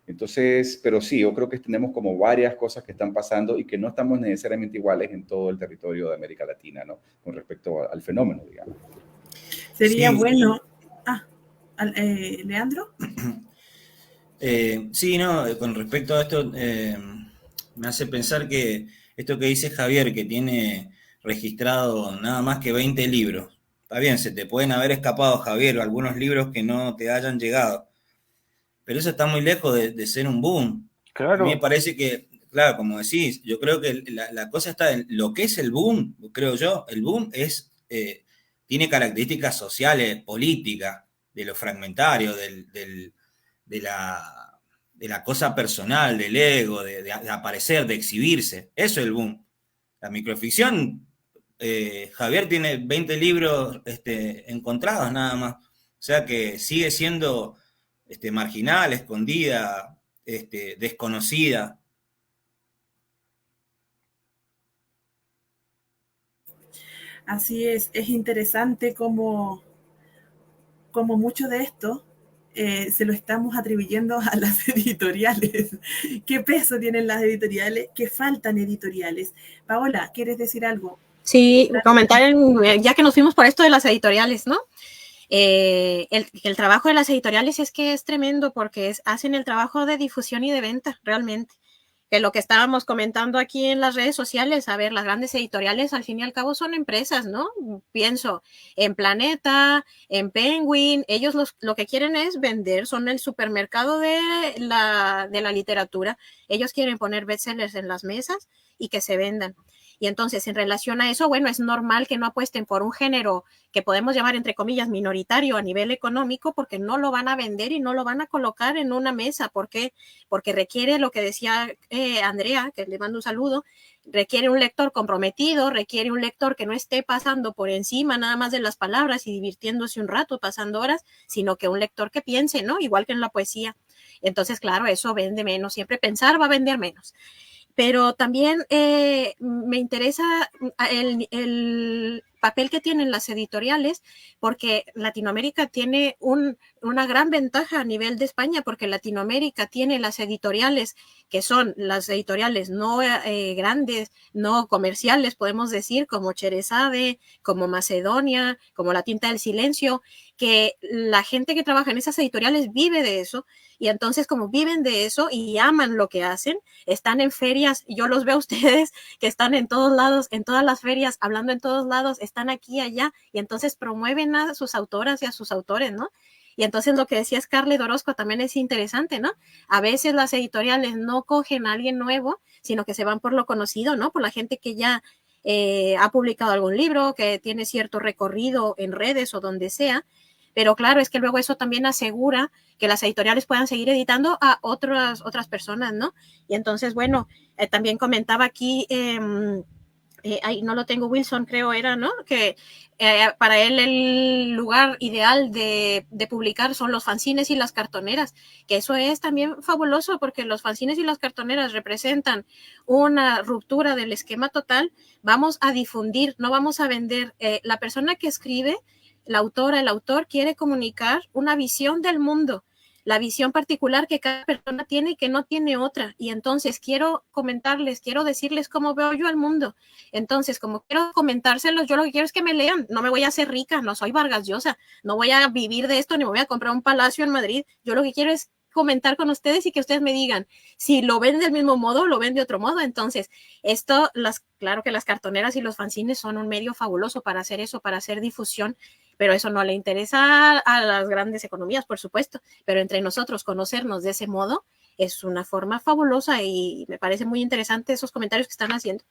Entonces, pero sí, yo creo que tenemos como varias cosas que están pasando y que no estamos necesariamente iguales en todo el territorio de América Latina, ¿no? Con respecto al fenómeno, digamos. Sería Sí. bueno... ¿Leandro? Sí, no, con respecto a esto, me hace pensar que esto que dice Javier, que tiene registrado nada más que 20 libros, está bien, se te pueden haber escapado, Javier, algunos libros que no te hayan llegado, pero eso está muy lejos de ser un boom. Claro. A mí me parece que, claro, como decís, yo creo que la cosa está en lo que es el boom, creo yo. El boom tiene características sociales, políticas, de lo fragmentario, de la cosa personal, del ego, de aparecer, de exhibirse. Eso es el boom. La microficción, Javier tiene 20 libros encontrados nada más. O sea que sigue siendo marginal, escondida, desconocida. Así es interesante como mucho de esto se lo estamos atribuyendo a las editoriales. ¿Qué peso tienen las editoriales? ¿Qué faltan editoriales? Paola, ¿quieres decir algo? Sí, comentar, ya que nos fuimos por esto de las editoriales, ¿no? El trabajo de las editoriales es que es tremendo porque hacen el trabajo de difusión y de venta, realmente. Que lo que estábamos comentando aquí en las redes sociales, a ver, las grandes editoriales al fin y al cabo son empresas, ¿no? Pienso en Planeta, en Penguin, ellos lo que quieren es vender, son el supermercado de la literatura, ellos quieren poner bestsellers en las mesas y que se vendan. Y entonces, en relación a eso, bueno, es normal que no apuesten por un género que podemos llamar, entre comillas, minoritario a nivel económico, porque no lo van a vender y no lo van a colocar en una mesa. ¿Por qué? Porque requiere lo que decía Andrea, que le mando un saludo, requiere un lector comprometido, requiere un lector que no esté pasando por encima nada más de las palabras y divirtiéndose un rato, pasando horas, sino que un lector que piense, ¿no? Igual que en la poesía. Entonces, claro, eso vende menos. Siempre pensar va a vender menos. Pero también me interesa el papel que tienen las editoriales, porque Latinoamérica tiene una gran ventaja a nivel de España, porque Latinoamérica tiene las editoriales, que son las editoriales no grandes, no comerciales, podemos decir, como Cherezade, como Macedonia, como La Tinta del Silencio, que la gente que trabaja en esas editoriales vive de eso, y entonces como viven de eso y aman lo que hacen, están en ferias, yo los veo a ustedes que están en todos lados, en todas las ferias, hablando en todos lados, están aquí y allá, y entonces promueven a sus autoras y a sus autores, ¿no? Y entonces lo que decía Scarlett Orozco también es interesante, ¿no? A veces las editoriales no cogen a alguien nuevo, sino que se van por lo conocido, ¿no? Por la gente que ya ha publicado algún libro, que tiene cierto recorrido en redes o donde sea, Pero claro, es que luego eso también asegura que las editoriales puedan seguir editando a otras personas, ¿no? Y entonces, bueno, también comentaba aquí, no lo tengo, Wilson creo era, ¿no? Que para él el lugar ideal de publicar son los fanzines y las cartoneras, que eso es también fabuloso porque los fanzines y las cartoneras representan una ruptura del esquema total. Vamos a difundir, no vamos a vender. La persona que escribe, la autora, el autor quiere comunicar una visión del mundo, la visión particular que cada persona tiene y que no tiene otra. Y entonces quiero comentarles, quiero decirles cómo veo yo el mundo. Entonces, como quiero comentárselos, yo lo que quiero es que me lean. No me voy a hacer rica, no soy Vargas Llosa, no voy a vivir de esto, ni me voy a comprar un palacio en Madrid. Yo lo que quiero es comentar con ustedes y que ustedes me digan si lo ven del mismo modo o lo ven de otro modo. Entonces, claro que las cartoneras y los fanzines son un medio fabuloso para hacer eso, para hacer difusión, pero eso no le interesa a las grandes economías, por supuesto, pero entre nosotros conocernos de ese modo es una forma fabulosa y me parece muy interesante esos comentarios que están haciendo.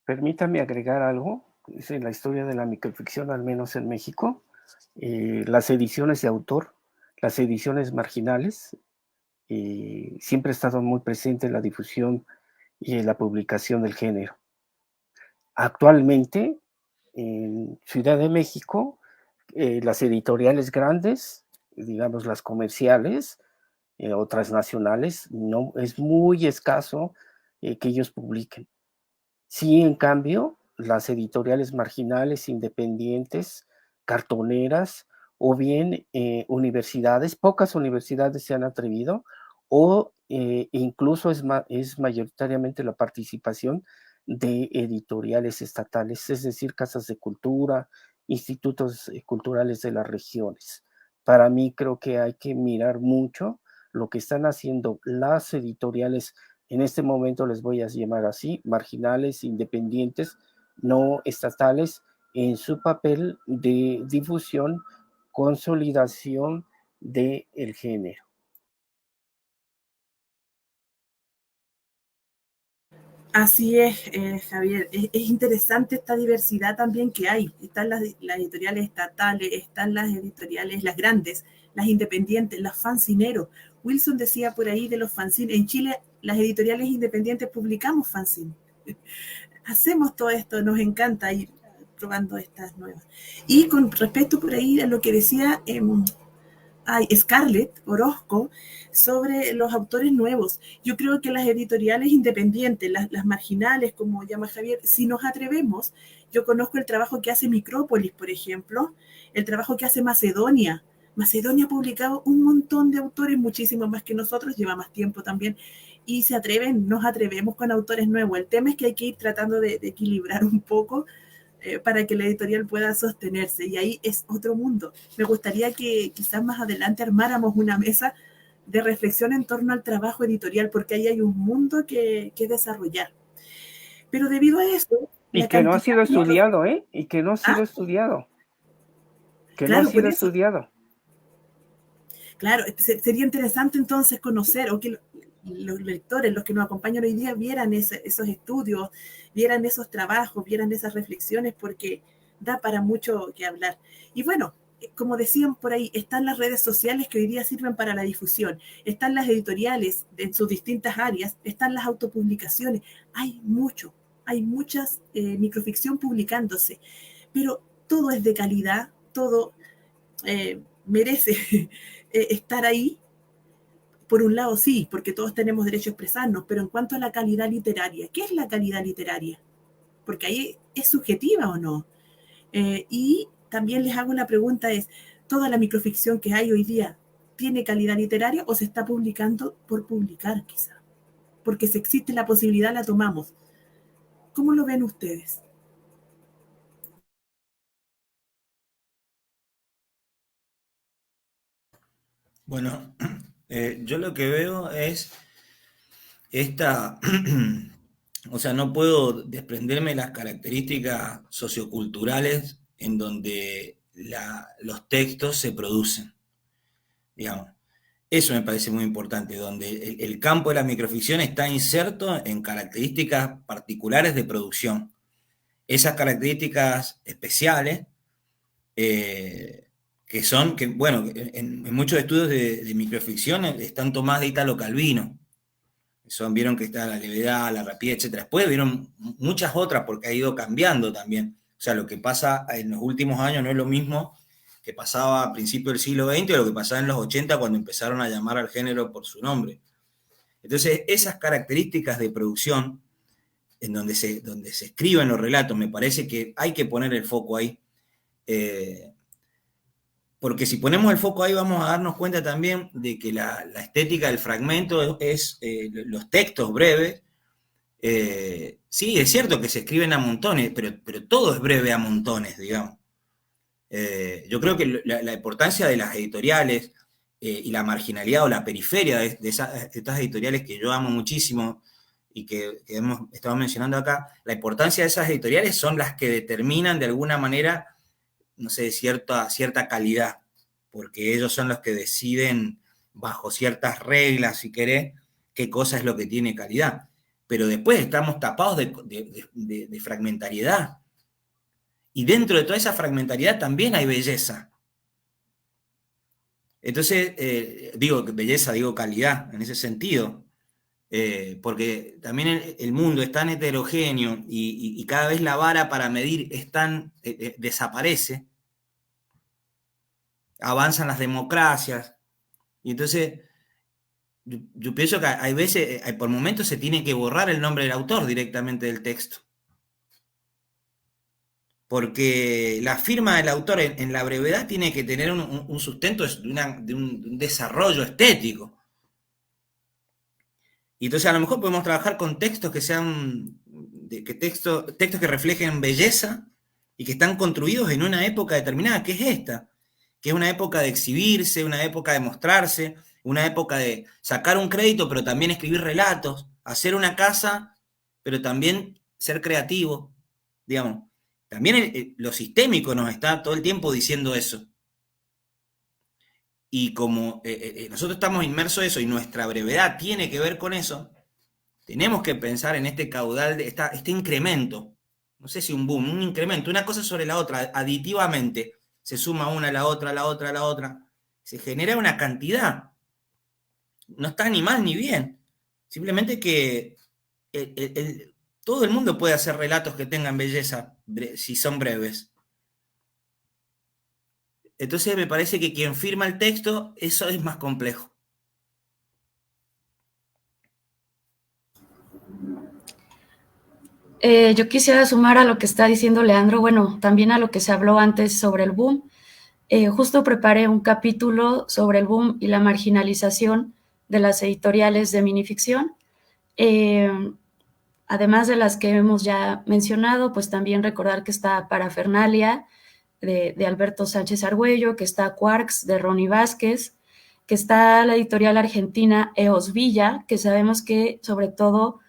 Permítame agregar algo. En la historia de la microficción, al menos en México, las ediciones de autor, las ediciones marginales, siempre ha estado muy presente en la difusión y en la publicación del género. Actualmente, en Ciudad de México, las editoriales grandes, digamos las comerciales o transnacionales, no, es muy escaso que ellos publiquen. Sí, en cambio, las editoriales marginales, independientes, cartoneras o bien universidades, pocas universidades se han atrevido, o incluso es mayoritariamente la participación de editoriales estatales, es decir, casas de cultura, institutos culturales de las regiones. Para mí creo que hay que mirar mucho lo que están haciendo las editoriales. En este momento les voy a llamar así, marginales, independientes, no estatales, en su papel de difusión, consolidación del género. Así es, Javier. Es interesante esta diversidad también que hay. Están las editoriales estatales, están las editoriales, las grandes, las independientes, las fanzineros. Wilson decía por ahí de los fanzines. En Chile, las editoriales independientes publicamos fanzines. Hacemos todo esto, nos encanta ir probando estas nuevas. Y con respecto por ahí a lo que decía Scarlett Orozco sobre los autores nuevos. Yo creo que las editoriales independientes, las marginales, como llama Javier, si nos atrevemos, yo conozco el trabajo que hace Micrópolis, por ejemplo, el trabajo que hace Macedonia. Macedonia ha publicado un montón de autores, muchísimo más que nosotros, lleva más tiempo también, y nos atrevemos con autores nuevos. El tema es que hay que ir tratando de equilibrar un poco para que la editorial pueda sostenerse. Y ahí es otro mundo. Me gustaría que quizás más adelante armáramos una mesa de reflexión en torno al trabajo editorial, porque ahí hay un mundo que desarrollar. Pero debido a eso... Y que no ha sido estudiado, ¿eh? Y que no ha sido estudiado. Que claro, no ha sido estudiado. Claro, sería interesante entonces conocer, o que los lectores, los que nos acompañan hoy día, vieran esos estudios, vieran esos trabajos, vieran esas reflexiones, porque da para mucho que hablar. Y bueno, como decían por ahí, están las redes sociales que hoy día sirven para la difusión, están las editoriales en sus distintas áreas, están las autopublicaciones, hay muchas microficción publicándose, pero todo es de calidad, todo merece estar ahí. Por un lado sí, porque todos tenemos derecho a expresarnos, pero en cuanto a la calidad literaria, ¿qué es la calidad literaria? Porque ahí es subjetiva o no. Y también les hago una pregunta, es, ¿toda la microficción que hay hoy día tiene calidad literaria o se está publicando por publicar quizá? Porque si existe la posibilidad la tomamos. ¿Cómo lo ven ustedes? Bueno, yo lo que veo es o sea, no puedo desprenderme de las características socioculturales en donde los textos se producen, digamos. Eso me parece muy importante, donde el campo de la microficción está inserto en características particulares de producción. Esas características especiales bueno, en muchos estudios de microficción están tomadas de Italo Calvino. Vieron que está la levedad, la rapidez, etc. Después vieron muchas otras porque ha ido cambiando también. O sea, lo que pasa en los últimos años no es lo mismo que pasaba a principios del siglo XX o lo que pasaba en los 80 cuando empezaron a llamar al género por su nombre. Entonces, esas características de producción en donde se escriben los relatos, me parece que hay que poner el foco ahí. Porque si ponemos el foco ahí vamos a darnos cuenta también de que la estética del fragmento es los textos breves. Sí, es cierto que se escriben a montones, pero todo es breve a montones, digamos. Yo creo que la importancia de las editoriales y la marginalidad o la periferia de estas editoriales que yo amo muchísimo y que hemos estado mencionando acá, la importancia de esas editoriales son las que determinan de alguna manera, no sé, cierta calidad, porque ellos son los que deciden bajo ciertas reglas, si querés, qué cosa es lo que tiene calidad. Pero después estamos tapados de fragmentariedad. Y dentro de toda esa fragmentariedad también hay belleza. Entonces, digo belleza, digo calidad, en ese sentido. Porque también el mundo es tan heterogéneo y cada vez la vara para medir desaparece. Avanzan las democracias. Y entonces, yo pienso que hay veces, por momentos se tiene que borrar el nombre del autor directamente del texto. Porque la firma del autor en la brevedad tiene que tener un sustento de un desarrollo estético. Y entonces a lo mejor podemos trabajar con textos que sean, textos que reflejen belleza y que están construidos en una época determinada, que es esta, que es una época de exhibirse, una época de mostrarse, una época de sacar un crédito, pero también escribir relatos, hacer una casa, pero también ser creativo, digamos. También lo sistémico nos está todo el tiempo diciendo eso. Y como nosotros estamos inmersos en eso y nuestra brevedad tiene que ver con eso, tenemos que pensar en este caudal, este incremento. No sé si un boom, un incremento, una cosa sobre la otra, aditivamente. Se suma una a la otra, a la otra, a la otra. Se genera una cantidad. No está ni mal ni bien. Simplemente que todo el mundo puede hacer relatos que tengan belleza si son breves. Entonces me parece que quien firma el texto, eso es más complejo. Yo quisiera sumar a lo que está diciendo Leandro, bueno, también a lo que se habló antes sobre el boom. Justo preparé un capítulo sobre el boom y la marginalización de las editoriales de minificción. Además de las que hemos ya mencionado, pues también recordar que está Parafernalia, de Alberto Sánchez Argüello, que está Quarks, de Ronnie Vázquez, que está la editorial argentina Eos Villa, que sabemos que sobre todo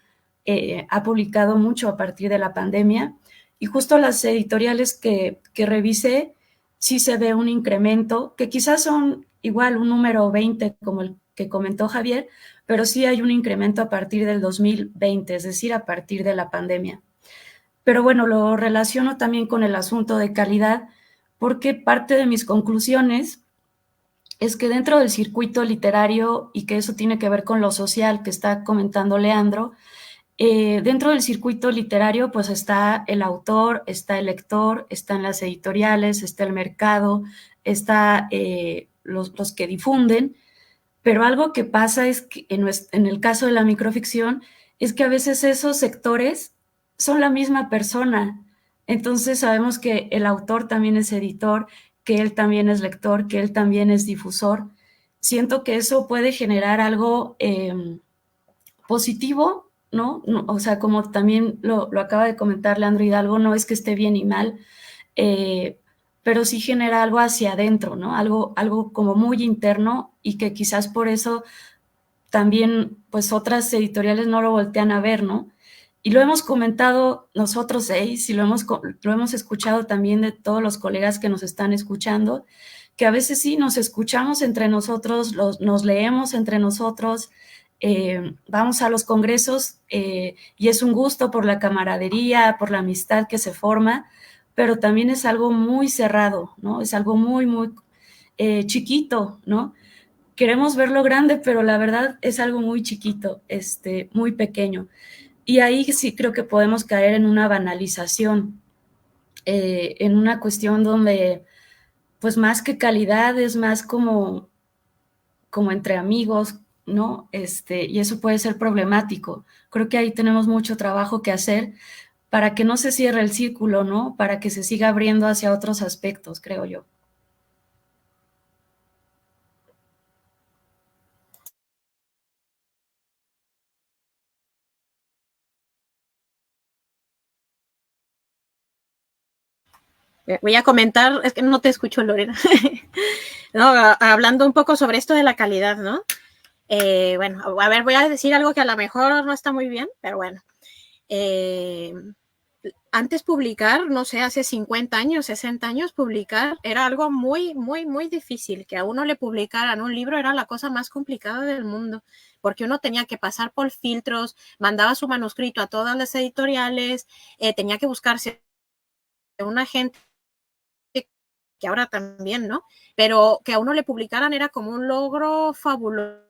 ha publicado mucho a partir de la pandemia, y justo las editoriales que revisé, sí se ve un incremento, que quizás son igual un número 20 como el que comentó Javier, pero sí hay un incremento a partir del 2020, es decir, a partir de la pandemia. Pero bueno, lo relaciono también con el asunto de calidad, porque parte de mis conclusiones es que dentro del circuito literario, y que eso tiene que ver con lo social que está comentando Leandro, dentro del circuito literario pues está el autor, está el lector, están las editoriales, está el mercado, está los que difunden, pero algo que pasa es que en el caso de la microficción es que a veces esos sectores son la misma persona. Entonces sabemos que el autor también es editor, que él también es lector, que él también es difusor. Siento que eso puede generar algo positivo, ¿no? O sea, como también lo acaba de comentar Leandro Hidalgo, no es que esté bien y mal, pero sí genera algo hacia adentro, ¿no? Algo como muy interno, y que quizás por eso también pues otras editoriales no lo voltean a ver, ¿no? Y lo hemos comentado nosotros 6 y lo hemos escuchado también de todos los colegas que nos están escuchando, que a veces sí nos escuchamos entre nosotros, nos leemos entre nosotros, vamos a los congresos y es un gusto por la camaradería, por la amistad que se forma, pero también es algo muy cerrado, ¿no? Es algo muy, muy chiquito, ¿no? Queremos verlo grande, pero la verdad es algo muy chiquito, muy pequeño. Y ahí sí creo que podemos caer en una banalización, en una cuestión donde, pues más que calidad, es más como entre amigos, ¿no? Y eso puede ser problemático. Creo que ahí tenemos mucho trabajo que hacer para que no se cierre el círculo, ¿no? Para que se siga abriendo hacia otros aspectos, creo yo. Voy a comentar, es que no te escucho, Lorena. No, hablando un poco sobre esto de la calidad, ¿no? Bueno, a ver, voy a decir algo que a lo mejor no está muy bien, pero bueno. Antes publicar, no sé, hace 50 años, 60 años, publicar era algo muy, muy, muy difícil. Que a uno le publicaran un libro era la cosa más complicada del mundo, porque uno tenía que pasar por filtros, mandaba su manuscrito a todas las editoriales, tenía que buscarse una gente que ahora también, ¿no? Pero que a uno le publicaran era como un logro fabuloso.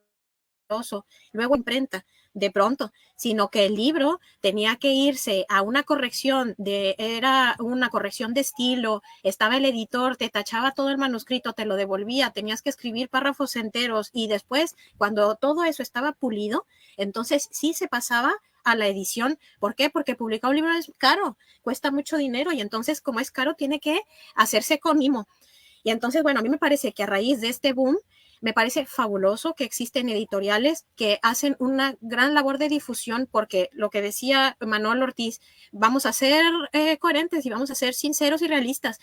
Luego imprenta, de pronto, sino que el libro tenía que irse a una corrección era una corrección de estilo, estaba el editor, te tachaba todo el manuscrito, te lo devolvía, tenías que escribir párrafos enteros y después, cuando todo eso estaba pulido, entonces sí se pasaba a la edición. ¿Por qué? Porque publicar un libro es caro, cuesta mucho dinero y entonces como es caro tiene que hacerse con mimo. Y entonces, bueno, a mí me parece que a raíz de este boom, me parece fabuloso que existen editoriales que hacen una gran labor de difusión porque lo que decía Manuel Ortiz, vamos a ser coherentes y vamos a ser sinceros y realistas.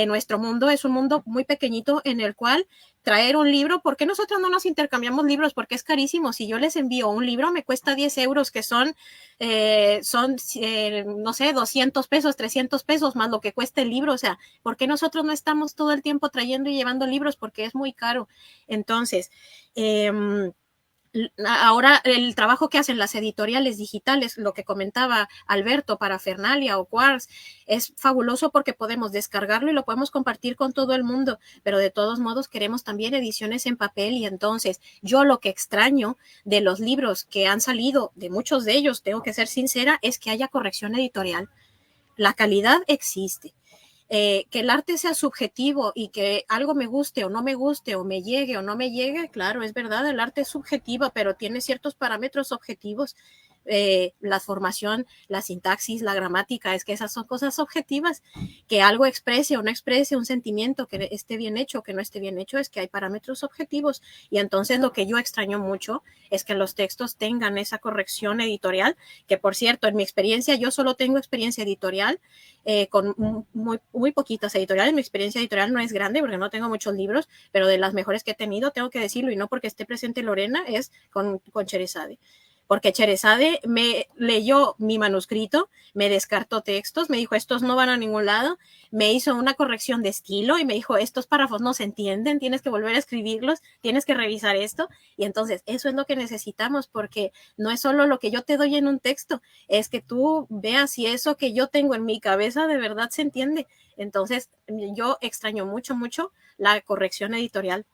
Nuestro mundo es un mundo muy pequeñito en el cual traer un libro, ¿por qué nosotros no nos intercambiamos libros? Porque es carísimo. Si yo les envío un libro, me cuesta 10 euros, que son no sé, 200 pesos, 300 pesos más lo que cuesta el libro. O sea, ¿por qué nosotros no estamos todo el tiempo trayendo y llevando libros? Porque es muy caro. Entonces, ahora el trabajo que hacen las editoriales digitales, lo que comentaba Alberto, Parafernalia o Quartz, es fabuloso porque podemos descargarlo y lo podemos compartir con todo el mundo, pero de todos modos queremos también ediciones en papel y entonces yo lo que extraño de los libros que han salido, de muchos de ellos, tengo que ser sincera, es que haya corrección editorial. La calidad existe. Que el arte sea subjetivo y que algo me guste o no me guste o me llegue o no me llegue, claro, es verdad, el arte es subjetivo, pero tiene ciertos parámetros objetivos. La formación, la sintaxis, la gramática, es que esas son cosas objetivas. Que algo exprese o no exprese un sentimiento, que esté bien hecho o que no esté bien hecho, es que hay parámetros objetivos. Y entonces lo que yo extraño mucho es que los textos tengan esa corrección editorial, que por cierto, en mi experiencia, yo solo tengo experiencia editorial con muy poquitas editoriales. Mi experiencia editorial no es grande porque no tengo muchos libros, pero de las mejores que he tenido, tengo que decirlo, y no porque esté presente Lorena, es con Sherezade. Porque Sherezade me leyó mi manuscrito, me descartó textos, me dijo, estos no van a ningún lado, me hizo una corrección de estilo y me dijo, estos párrafos no se entienden, tienes que volver a escribirlos, tienes que revisar esto. Y entonces eso es lo que necesitamos, porque no es solo lo que yo te doy en un texto, es que tú veas si eso que yo tengo en mi cabeza de verdad se entiende. Entonces yo extraño mucho, mucho la corrección editorial.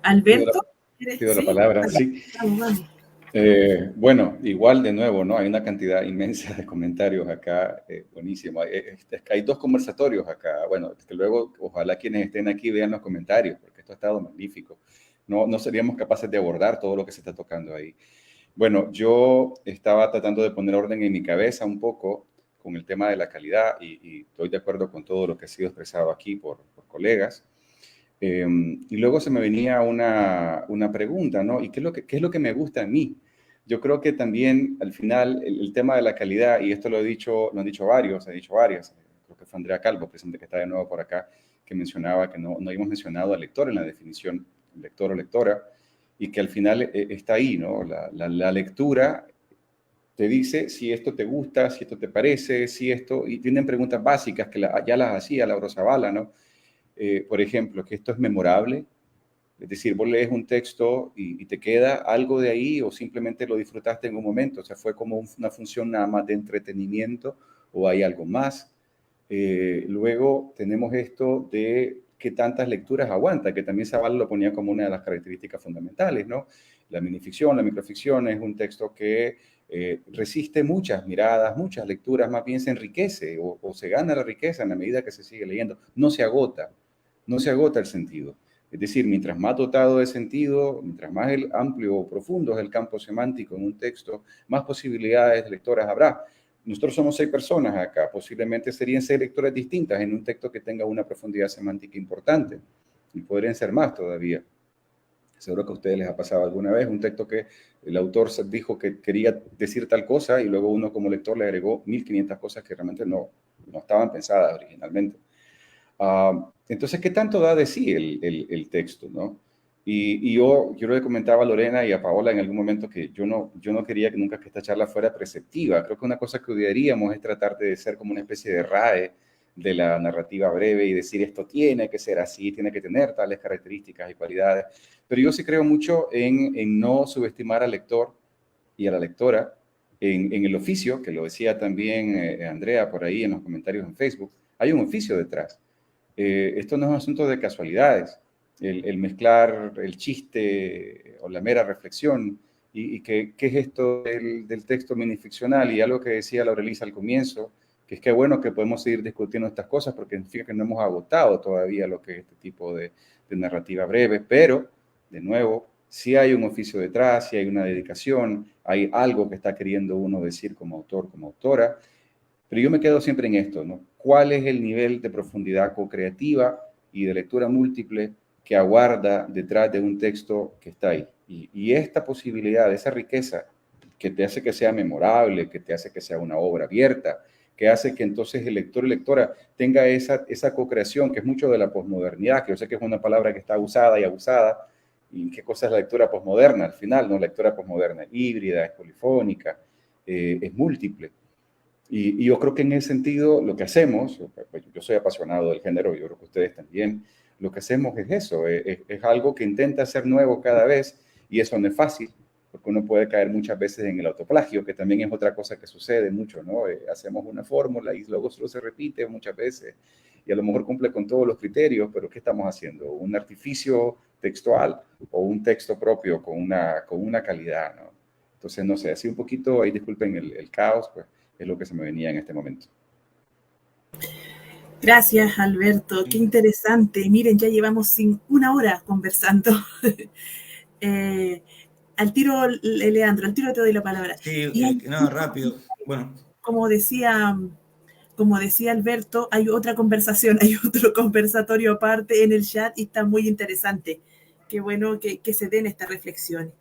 Alberto, Pido la ¿sí? palabra, sí. Vamos. Bueno, igual de nuevo, ¿no? Hay una cantidad inmensa de comentarios acá, buenísimo. Hay dos conversatorios acá. Bueno, que luego ojalá quienes estén aquí vean los comentarios, porque esto ha estado magnífico. No seríamos capaces de abordar todo lo que se está tocando ahí. Bueno, yo estaba tratando de poner orden en mi cabeza un poco con el tema de la calidad y estoy de acuerdo con todo lo que ha sido expresado aquí por colegas. Y luego se me venía una pregunta, ¿no? ¿Y qué es lo que me gusta a mí? Yo creo que también al final el tema de la calidad, y esto lo han dicho varios, creo que fue Andrea Calvo, presente que está de nuevo por acá, que mencionaba que no habíamos mencionado al lector en la definición, lector o lectora, y que al final está ahí, ¿no? La lectura te dice si esto te gusta, si esto te parece, si esto, y tienen preguntas básicas que ya las hacía Laura Zavala, ¿no? Por ejemplo, que esto es memorable, es decir, vos lees un texto y te queda algo de ahí o simplemente lo disfrutaste en un momento, o sea, fue como una función nada más de entretenimiento o hay algo más. Luego tenemos esto de qué tantas lecturas aguanta, que también Zavala lo ponía como una de las características fundamentales, ¿no? La minificción, la microficción es un texto que resiste muchas miradas, muchas lecturas, más bien se enriquece o se gana la riqueza en la medida que se sigue leyendo. No se agota el sentido. Es decir, mientras más dotado de sentido, mientras más amplio o profundo es el campo semántico en un texto, más posibilidades de lectoras habrá. Nosotros somos 6 personas acá, posiblemente serían 6 lectoras distintas en un texto que tenga una profundidad semántica importante, y podrían ser más todavía. Seguro que a ustedes les ha pasado alguna vez un texto que el autor dijo que quería decir tal cosa y luego uno como lector le agregó 1500 cosas que realmente no estaban pensadas originalmente. Entonces, ¿qué tanto da de sí el texto, no? Y yo le comentaba a Lorena y a Paola en algún momento que yo no quería que nunca que esta charla fuera preceptiva. Creo que una cosa que odiaríamos es tratar de ser como una especie de RAE de la narrativa breve y decir esto tiene que ser así, tiene que tener tales características y cualidades. Pero yo sí creo mucho en no subestimar al lector y a la lectora en el oficio, que lo decía también Andrea por ahí en los comentarios en Facebook. Hay un oficio detrás. Esto no es un asunto de casualidades, el mezclar el chiste o la mera reflexión y qué es esto del texto minificcional y algo que decía Laurelisa al comienzo, que es que bueno que podemos seguir discutiendo estas cosas porque significa que no hemos agotado todavía lo que es este tipo de narrativa breve, pero de nuevo, si hay un oficio detrás, si hay una dedicación, hay algo que está queriendo uno decir como autor, como autora. Pero yo me quedo siempre en esto, ¿no? ¿Cuál es el nivel de profundidad co-creativa y de lectura múltiple que aguarda detrás de un texto que está ahí? Y esta posibilidad, esa riqueza que te hace que sea memorable, que te hace que sea una obra abierta, que hace que entonces el lector y lectora tenga esa co-creación, que es mucho de la posmodernidad, que yo sé que es una palabra que está usada y abusada. ¿Y qué cosa es la lectura posmoderna? Al final, ¿no? La lectura posmoderna híbrida, es polifónica, es múltiple. Y yo creo que en ese sentido lo que hacemos, yo soy apasionado del género, yo creo que ustedes también, lo que hacemos es eso, es algo que intenta ser nuevo cada vez y eso no es fácil, porque uno puede caer muchas veces en el autoplagio, que también es otra cosa que sucede mucho, ¿no? Hacemos una fórmula y luego solo se repite muchas veces y a lo mejor cumple con todos los criterios, pero ¿qué estamos haciendo? ¿Un artificio textual o un texto propio con una calidad, ¿no? Entonces, no sé, así un poquito, ahí disculpen el caos, pues es lo que se me venía en este momento. Gracias, Alberto. Qué interesante. Miren, ya llevamos 1 hora conversando. Al tiro, Leandro, al tiro te doy la palabra. Sí, no, rápido. Bueno. Como decía Alberto, hay otra conversación, hay otro conversatorio aparte en el chat y está muy interesante. Qué bueno que se den estas reflexiones.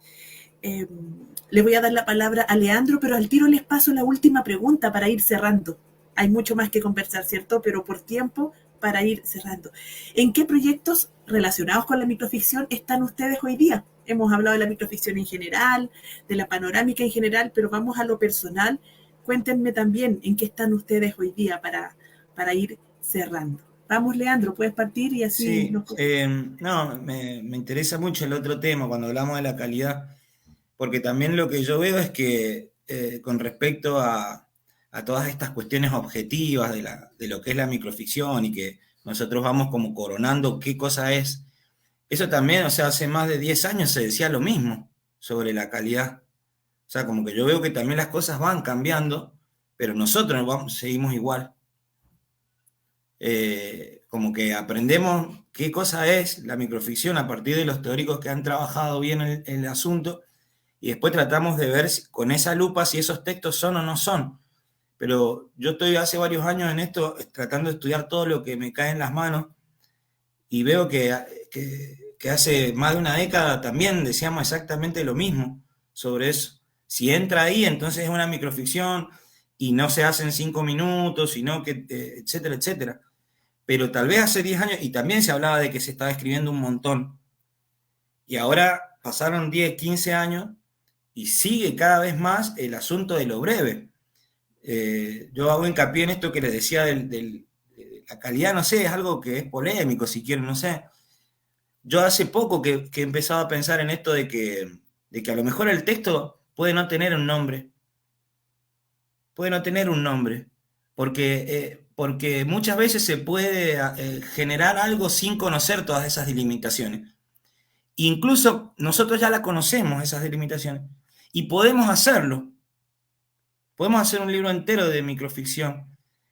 Le voy a dar la palabra a Leandro, pero al tiro les paso la última pregunta para ir cerrando. Hay mucho más que conversar, ¿cierto? Pero por tiempo, para ir cerrando. ¿En qué proyectos relacionados con la microficción están ustedes hoy día? Hemos hablado de la microficción en general, de la panorámica en general, pero vamos a lo personal. Cuéntenme también en qué están ustedes hoy día para ir cerrando. Vamos, Leandro, puedes partir y así... Sí, no, me interesa mucho el otro tema cuando hablamos de la calidad, porque también lo que yo veo es que con respecto a todas estas cuestiones objetivas de lo que es la microficción y que nosotros vamos como coronando qué cosa es, eso también, o sea, hace más de 10 años se decía lo mismo sobre la calidad. O sea, como que yo veo que también las cosas van cambiando, pero nosotros seguimos igual. Como que aprendemos qué cosa es la microficción a partir de los teóricos que han trabajado bien el asunto y después tratamos de ver con esa lupa si esos textos son o no son. Pero yo estoy hace varios años en esto tratando de estudiar todo lo que me cae en las manos y veo que hace más de una década también decíamos exactamente lo mismo sobre eso. Si entra ahí, entonces es una microficción y no se hace en 5 minutos, sino que, etcétera, etcétera. Pero tal vez hace 10 años, y también se hablaba de que se estaba escribiendo un montón. Y ahora pasaron 10, 15 años y sigue cada vez más el asunto de lo breve. Yo hago hincapié en esto que les decía de la calidad, no sé, es algo que es polémico, si quieren, no sé. Yo hace poco que he empezado a pensar en esto de que a lo mejor el texto puede no tener un nombre. Puede no tener un nombre. porque muchas veces se puede generar algo sin conocer todas esas delimitaciones. Incluso nosotros ya la conocemos, esas delimitaciones, y podemos hacerlo. Podemos hacer un libro entero de microficción.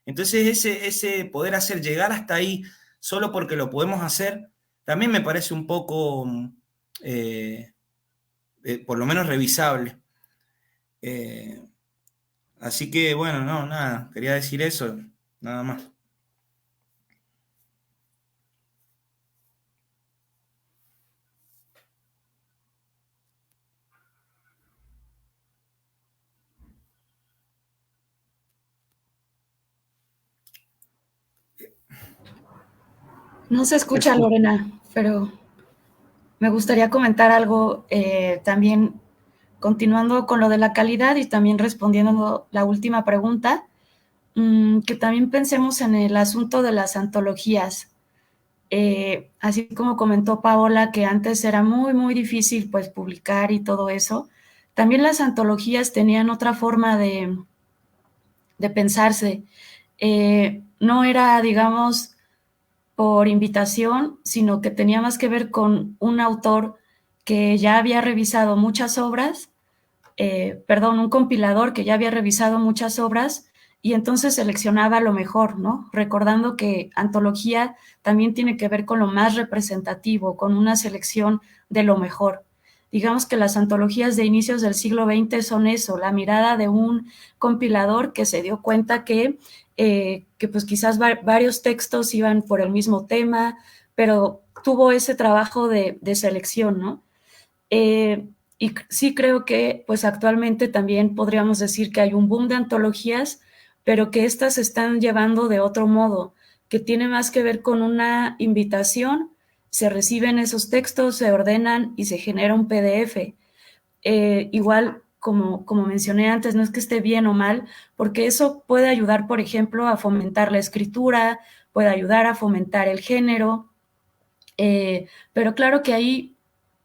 Entonces ese poder hacer llegar hasta ahí solo porque lo podemos hacer, también me parece un poco, por lo menos revisable. Así que bueno, no, nada, quería decir eso, nada más. No se escucha, Lorena, pero me gustaría comentar algo también, continuando con lo de la calidad y también respondiendo la última pregunta, que también pensemos en el asunto de las antologías. Así como comentó Paola, que antes era muy, muy difícil pues publicar y todo eso, también las antologías tenían otra forma de pensarse. No era, digamos, por invitación, sino que tenía más que ver con un autor que ya había revisado muchas obras, un compilador que ya había revisado muchas obras y entonces seleccionaba lo mejor, ¿no? Recordando que antología también tiene que ver con lo más representativo, con una selección de lo mejor. Digamos que las antologías de inicios del siglo XX son eso, la mirada de un compilador que se dio cuenta que pues quizás varios textos iban por el mismo tema, pero tuvo ese trabajo de selección, ¿no? Y sí creo que pues actualmente también podríamos decir que hay un boom de antologías, pero que estas se están llevando de otro modo, que tiene más que ver con una invitación, se reciben esos textos, se ordenan y se genera un PDF. Igual, como mencioné antes, no es que esté bien o mal, porque eso puede ayudar, por ejemplo, a fomentar la escritura, puede ayudar a fomentar el género, pero claro que ahí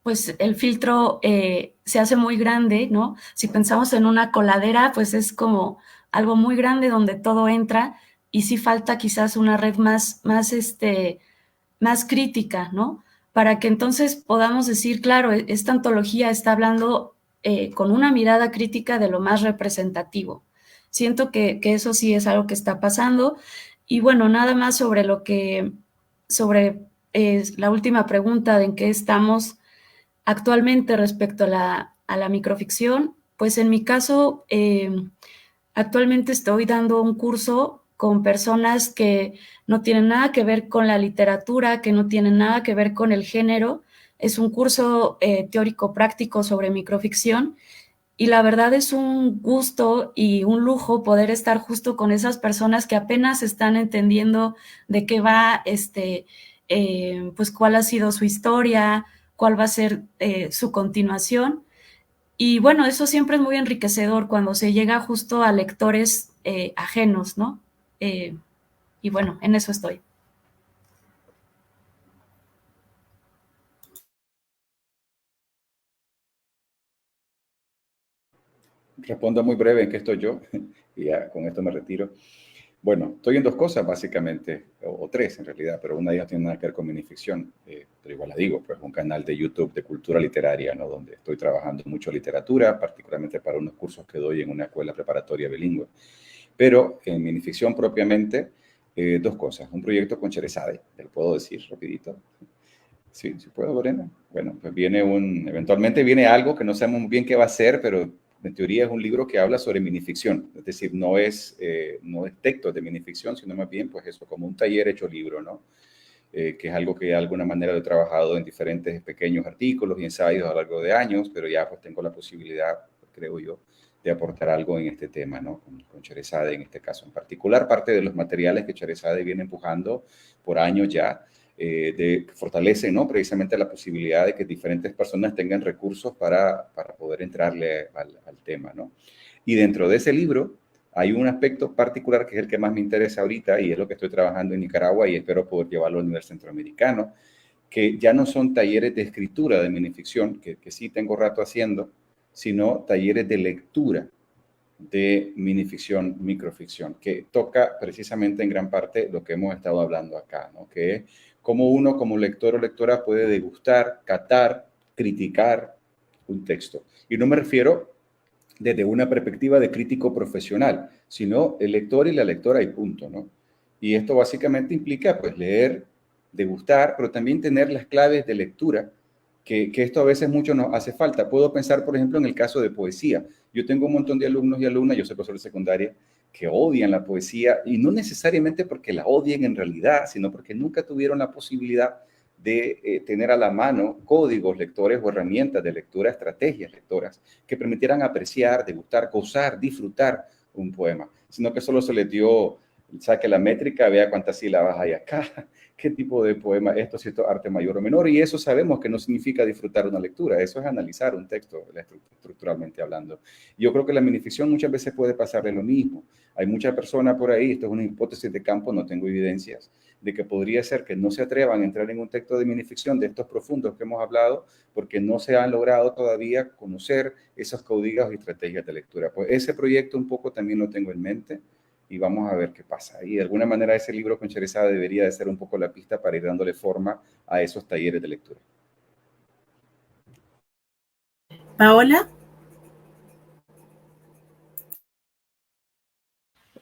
pues el filtro se hace muy grande, ¿no? Si pensamos en una coladera, pues es como algo muy grande donde todo entra y sí falta quizás una red más crítica, ¿no? Para que entonces podamos decir, claro, esta antología está hablando con una mirada crítica de lo más representativo. Siento que eso sí es algo que está pasando. Y bueno, nada más sobre la última pregunta de en qué estamos actualmente respecto a la microficción, pues en mi caso, actualmente estoy dando un curso con personas que no tienen nada que ver con la literatura, que no tienen nada que ver con el género. Es un curso teórico práctico sobre microficción y la verdad es un gusto y un lujo poder estar justo con esas personas que apenas están entendiendo de qué va, pues cuál ha sido su historia, cuál va a ser su continuación. Y bueno, eso siempre es muy enriquecedor cuando se llega justo a lectores ajenos, ¿no? Y bueno, en eso estoy. Respondo muy breve en qué estoy yo y ya con esto me retiro. Bueno, estoy en dos cosas básicamente, o tres en realidad, pero una de ellas tiene nada que ver con minificción, pero igual la digo, pues un canal de YouTube de cultura literaria, ¿no? Donde estoy trabajando mucho literatura, particularmente para unos cursos que doy en una escuela preparatoria bilingüe. Pero en minificción propiamente, dos cosas. Un proyecto con Cherezade, te lo puedo decir rapidito. Sí, sí puedo, Lorena. Bueno, pues eventualmente viene algo que no sabemos muy bien qué va a ser, pero en teoría es un libro que habla sobre minificción, es decir, no es texto de minificción, sino más bien, pues eso, como un taller hecho libro, ¿no? Que es algo que de alguna manera he trabajado en diferentes pequeños artículos y ensayos a lo largo de años, pero ya pues tengo la posibilidad, creo yo, de aportar algo en este tema, ¿no? Con Cherezade en este caso en particular, parte de los materiales que Cherezade viene empujando por años ya, que fortalecen, ¿no? Precisamente la posibilidad de que diferentes personas tengan recursos para poder entrarle al tema, ¿no? Y dentro de ese libro hay un aspecto particular que es el que más me interesa ahorita y es lo que estoy trabajando en Nicaragua y espero poder llevarlo a nivel centroamericano, que ya no son talleres de escritura de minificción, que sí tengo rato haciendo, sino talleres de lectura de minificción, microficción, que toca precisamente en gran parte lo que hemos estado hablando acá, ¿no? Que es cómo uno como lector o lectora puede degustar, catar, criticar un texto. Y no me refiero desde una perspectiva de crítico profesional, sino el lector y la lectora y punto, ¿no? Y esto básicamente implica, pues, leer, degustar, pero también tener las claves de lectura, que esto a veces mucho nos hace falta. Puedo pensar, por ejemplo, en el caso de poesía. Yo tengo un montón de alumnos y alumnas, yo soy profesor de secundaria, que odian la poesía, y no necesariamente porque la odien en realidad, sino porque nunca tuvieron la posibilidad de tener a la mano códigos lectores o herramientas de lectura, estrategias lectoras, que permitieran apreciar, degustar, gozar, disfrutar un poema, sino que solo se les dio, saque la métrica, vea cuántas sílabas hay acá, qué tipo de poema, esto es cierto, arte mayor o menor, y eso sabemos que no significa disfrutar una lectura, eso es analizar un texto estructuralmente hablando. Yo creo que la minificción muchas veces puede pasarle lo mismo. Hay muchas personas por ahí, esto es una hipótesis de campo, no tengo evidencias, de que podría ser que no se atrevan a entrar en un texto de minificción de estos profundos que hemos hablado, porque no se han logrado todavía conocer esos códigos y estrategias de lectura. Pues ese proyecto un poco también lo tengo en mente y vamos a ver qué pasa. Y de alguna manera ese libro con Sherezada debería de ser un poco la pista para ir dándole forma a esos talleres de lectura. Paola.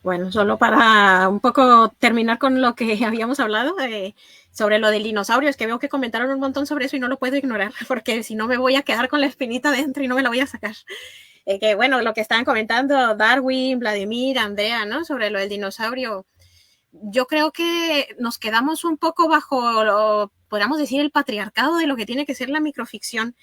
Bueno, solo para un poco terminar con lo que habíamos hablado sobre lo del dinosaurio, es que veo que comentaron un montón sobre eso y no lo puedo ignorar, porque si no me voy a quedar con la espinita dentro y no me la voy a sacar. Que bueno, lo que estaban comentando Darwin, Vladimir, Andrea, ¿no? Sobre lo del dinosaurio. Yo creo que nos quedamos un poco bajo, podríamos decir, el patriarcado de lo que tiene que ser la microficción,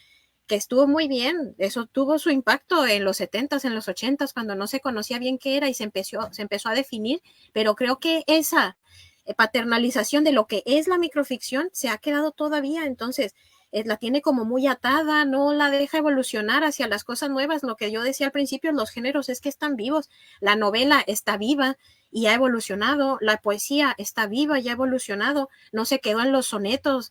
que estuvo muy bien. Eso tuvo su impacto en los 70s, en los 80s, cuando no se conocía bien qué era y se empezó a definir, pero creo que esa paternalización de lo que es la microficción se ha quedado todavía, entonces la tiene como muy atada, no la deja evolucionar hacia las cosas nuevas. Lo que yo decía al principio, los géneros es que están vivos, la novela está viva y ha evolucionado, la poesía está viva y ha evolucionado, no se quedó en los sonetos.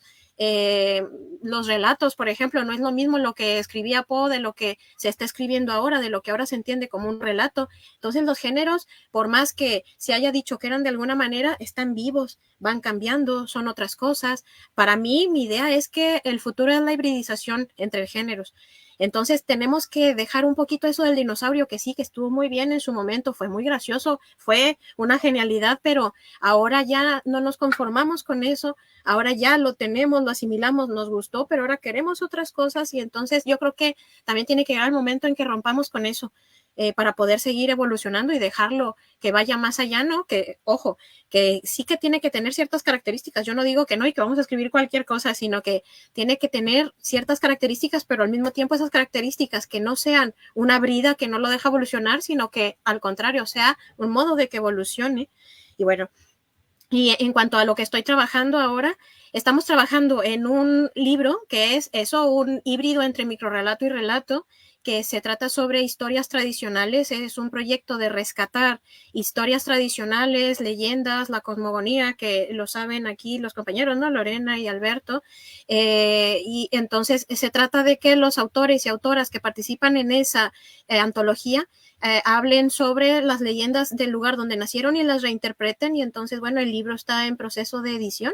Los relatos, por ejemplo, no es lo mismo lo que escribía Poe de lo que se está escribiendo ahora, de lo que ahora se entiende como un relato. Entonces los géneros, por más que se haya dicho que eran de alguna manera, están vivos, van cambiando, son otras cosas. Para mí, mi idea es que el futuro es la hibridización entre géneros. Entonces tenemos que dejar un poquito eso del dinosaurio, que sí, que estuvo muy bien en su momento, fue muy gracioso, fue una genialidad, pero ahora ya no nos conformamos con eso, ahora ya lo tenemos, lo asimilamos, nos gustó, pero ahora queremos otras cosas y entonces yo creo que también tiene que llegar el momento en que rompamos con eso. Para poder seguir evolucionando y dejarlo que vaya más allá, ¿no? Que, ojo, que sí que tiene que tener ciertas características. Yo no digo que no y que vamos a escribir cualquier cosa, sino que tiene que tener ciertas características, pero al mismo tiempo esas características que no sean una brida que no lo deja evolucionar, sino que al contrario sea un modo de que evolucione. Y bueno, y en cuanto a lo que estoy trabajando ahora, estamos trabajando en un libro que es eso, un híbrido entre microrrelato y relato, que se trata sobre historias tradicionales. Es un proyecto de rescatar historias tradicionales, leyendas, la cosmogonía, que lo saben aquí los compañeros, ¿no? Lorena y Alberto. Y entonces se trata de que los autores y autoras que participan en esa antología hablen sobre las leyendas del lugar donde nacieron y las reinterpreten. Y entonces, bueno, el libro está en proceso de edición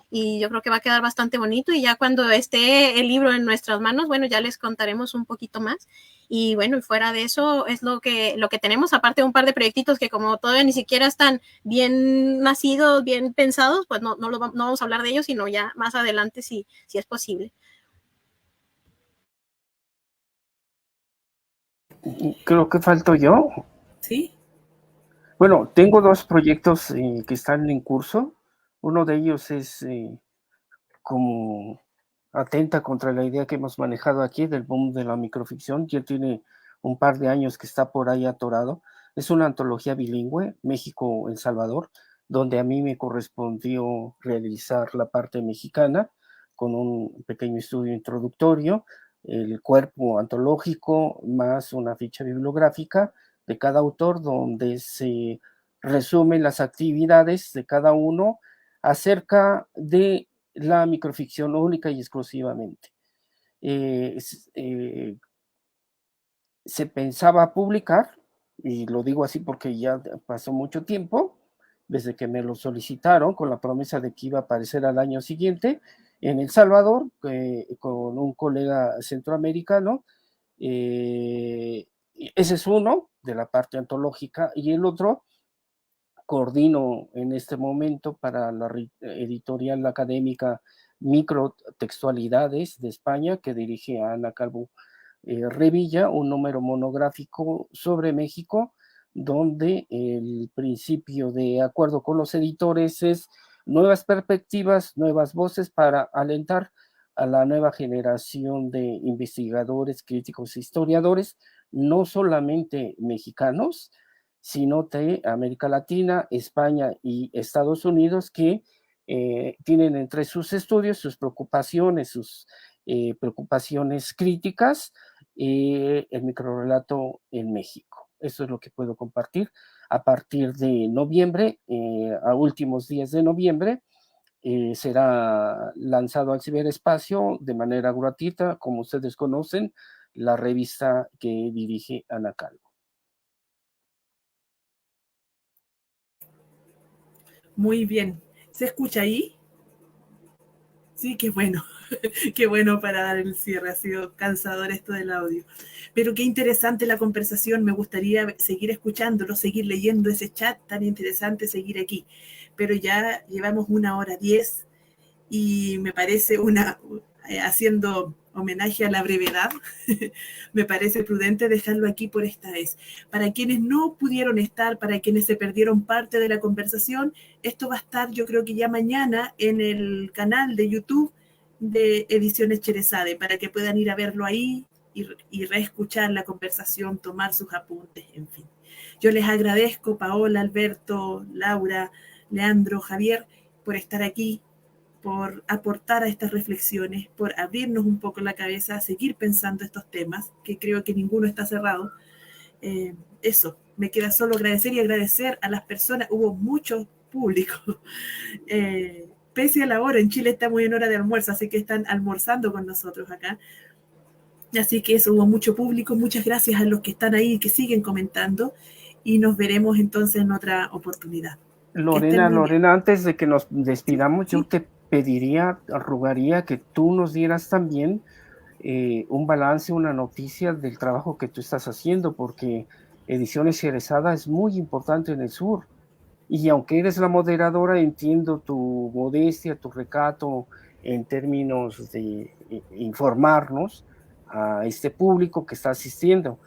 y yo creo que va a quedar bastante bonito, y ya cuando esté el libro en nuestras manos, bueno, ya les contaremos un poquito más. Y bueno, y fuera de eso es lo que tenemos, aparte de un par de proyectitos que como todavía ni siquiera están bien nacidos, bien pensados, pues no vamos a hablar de ellos, sino ya más adelante si es posible. Creo que falto yo. Sí. Bueno, tengo dos proyectos que están en curso. Uno de ellos es como atenta contra la idea que hemos manejado aquí del boom de la microficción. Ya tiene un par de años que está por ahí atorado. Es una antología bilingüe, México-El Salvador, donde a mí me correspondió realizar la parte mexicana con un pequeño estudio introductorio, el cuerpo antológico más una ficha bibliográfica de cada autor, donde se resumen las actividades de cada uno acerca de la microficción única y exclusivamente. Se pensaba publicar y lo digo así porque ya pasó mucho tiempo desde que me lo solicitaron con la promesa de que iba a aparecer al año siguiente en El Salvador, con un colega centroamericano. Ese es uno de la parte antológica, y el otro coordino en este momento para la editorial académica Microtextualidades de España, que dirige a Ana Calvo Revilla, un número monográfico sobre México, donde el principio de acuerdo con los editores es nuevas perspectivas, nuevas voces para alentar a la nueva generación de investigadores, críticos e historiadores, no solamente mexicanos, sino de América Latina, España y Estados Unidos, que tienen entre sus estudios sus preocupaciones críticas, el microrrelato en México. Eso es lo que puedo compartir. A partir de noviembre, a últimos días de noviembre, será lanzado al ciberespacio de manera gratuita, como ustedes conocen, la revista que dirige Ana Calvo. Muy bien. ¿Se escucha ahí? Sí, qué bueno. Qué bueno para dar el cierre. Ha sido cansador esto del audio. Pero qué interesante la conversación. Me gustaría seguir escuchándolo, seguir leyendo ese chat tan interesante, seguir aquí. Pero ya llevamos 1:10 y me parece haciendo homenaje a la brevedad, me parece prudente dejarlo aquí por esta vez. Para quienes no pudieron estar, para quienes se perdieron parte de la conversación, esto va a estar, yo creo que ya mañana, en el canal de YouTube de Ediciones Cherezade, para que puedan ir a verlo ahí y reescuchar la conversación, tomar sus apuntes, en fin. Yo les agradezco, Paola, Alberto, Laura, Leandro, Javier, por estar aquí, por aportar a estas reflexiones, por abrirnos un poco la cabeza a seguir pensando estos temas, que creo que ninguno está cerrado. Eso, me queda solo agradecer y agradecer a las personas. Hubo mucho público. Pese a la hora, en Chile estamos en hora de almuerzo, así que están almorzando con nosotros acá. Así que eso, hubo mucho público. Muchas gracias a los que están ahí y que siguen comentando. Y nos veremos entonces en otra oportunidad. Lorena, antes de que nos despidamos, sí. yo te pediría, rogaría que tú nos dieras también un balance, una noticia del trabajo que tú estás haciendo, porque Ediciones Cherezade es muy importante en el sur. Y aunque eres la moderadora, entiendo tu modestia, tu recato en términos de informarnos a este público que está asistiendo.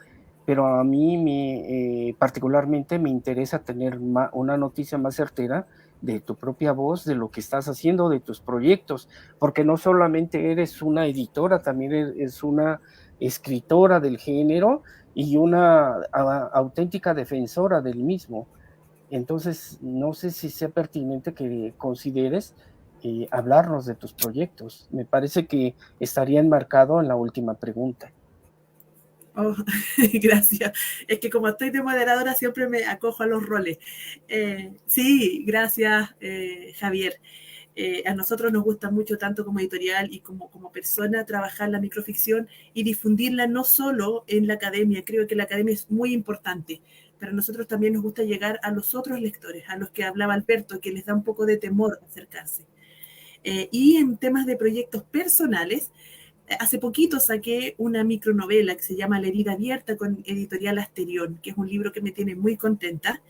Pero a mí particularmente me interesa tener una noticia más certera de tu propia voz, de lo que estás haciendo, de tus proyectos, porque no solamente eres una editora, también eres una escritora del género y una auténtica defensora del mismo. Entonces, no sé si sea pertinente que consideres hablarnos de tus proyectos. Me parece que estaría enmarcado en la última pregunta. Oh, gracias. Es que como estoy de moderadora siempre me acojo a los roles. Sí, gracias, Javier. A nosotros nos gusta mucho, tanto como editorial y como persona, trabajar la microficción y difundirla no solo en la academia. Creo que la academia es muy importante, pero a nosotros también nos gusta llegar a los otros lectores, a los que hablaba Alberto, que les da un poco de temor acercarse. Y en temas de proyectos personales, hace poquito saqué una micronovela que se llama La herida abierta con Editorial Asterión, que es un libro que me tiene muy contenta.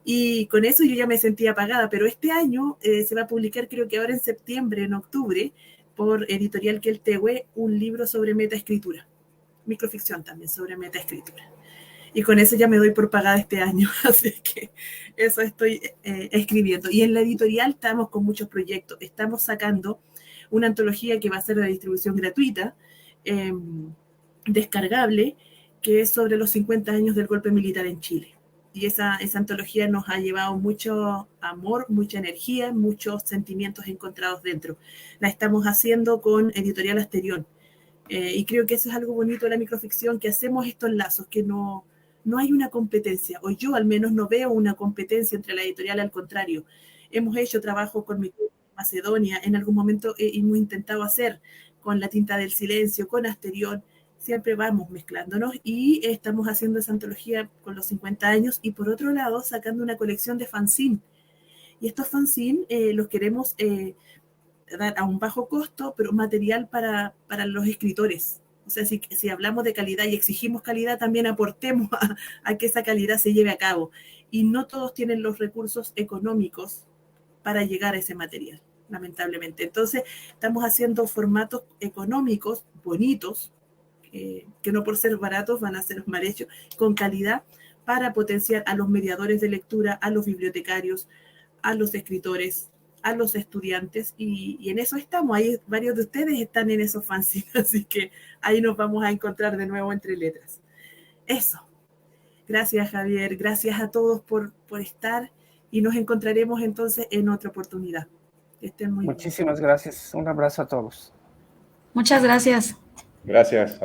Y con eso yo ya me sentía apagada, pero este año se va a publicar, creo que ahora en septiembre, en octubre, por Editorial Queltehue, un libro sobre metaescritura. Microficción también sobre metaescritura. Y con eso ya me doy por pagada este año, así que eso estoy escribiendo. Y en la editorial estamos con muchos proyectos. Estamos sacando una antología que va a ser de distribución gratuita, descargable, que es sobre los 50 años del golpe militar en Chile. Y esa antología nos ha llevado mucho amor, mucha energía, muchos sentimientos encontrados dentro. La estamos haciendo con Editorial Asterión. Y creo que eso es algo bonito de la microficción, que hacemos estos lazos, que no hay una competencia, o yo al menos no veo una competencia entre la editorial, al contrario. Hemos hecho trabajo con Macedonia, en algún momento hemos intentado hacer con La tinta del silencio, con Asterión, siempre vamos mezclándonos y estamos haciendo esa antología con los 50 años y por otro lado sacando una colección de fanzine. Y estos fanzine los queremos dar a un bajo costo, pero material para los escritores. O sea, si hablamos de calidad y exigimos calidad, también aportemos a que esa calidad se lleve a cabo. Y no todos tienen los recursos económicos para llegar a ese material, lamentablemente. Entonces, estamos haciendo formatos económicos bonitos, que no por ser baratos van a ser mal hechos, con calidad, para potenciar a los mediadores de lectura, a los bibliotecarios, a los escritores, a los estudiantes, y en eso estamos. Ahí varios de ustedes están en esos fanzines, así que ahí nos vamos a encontrar de nuevo entre letras. Eso. Gracias, Javier. Gracias a todos por estar y nos encontraremos entonces en otra oportunidad. Que estén muy bien. Muchísimas gracias. Un abrazo a todos. Muchas gracias. Gracias.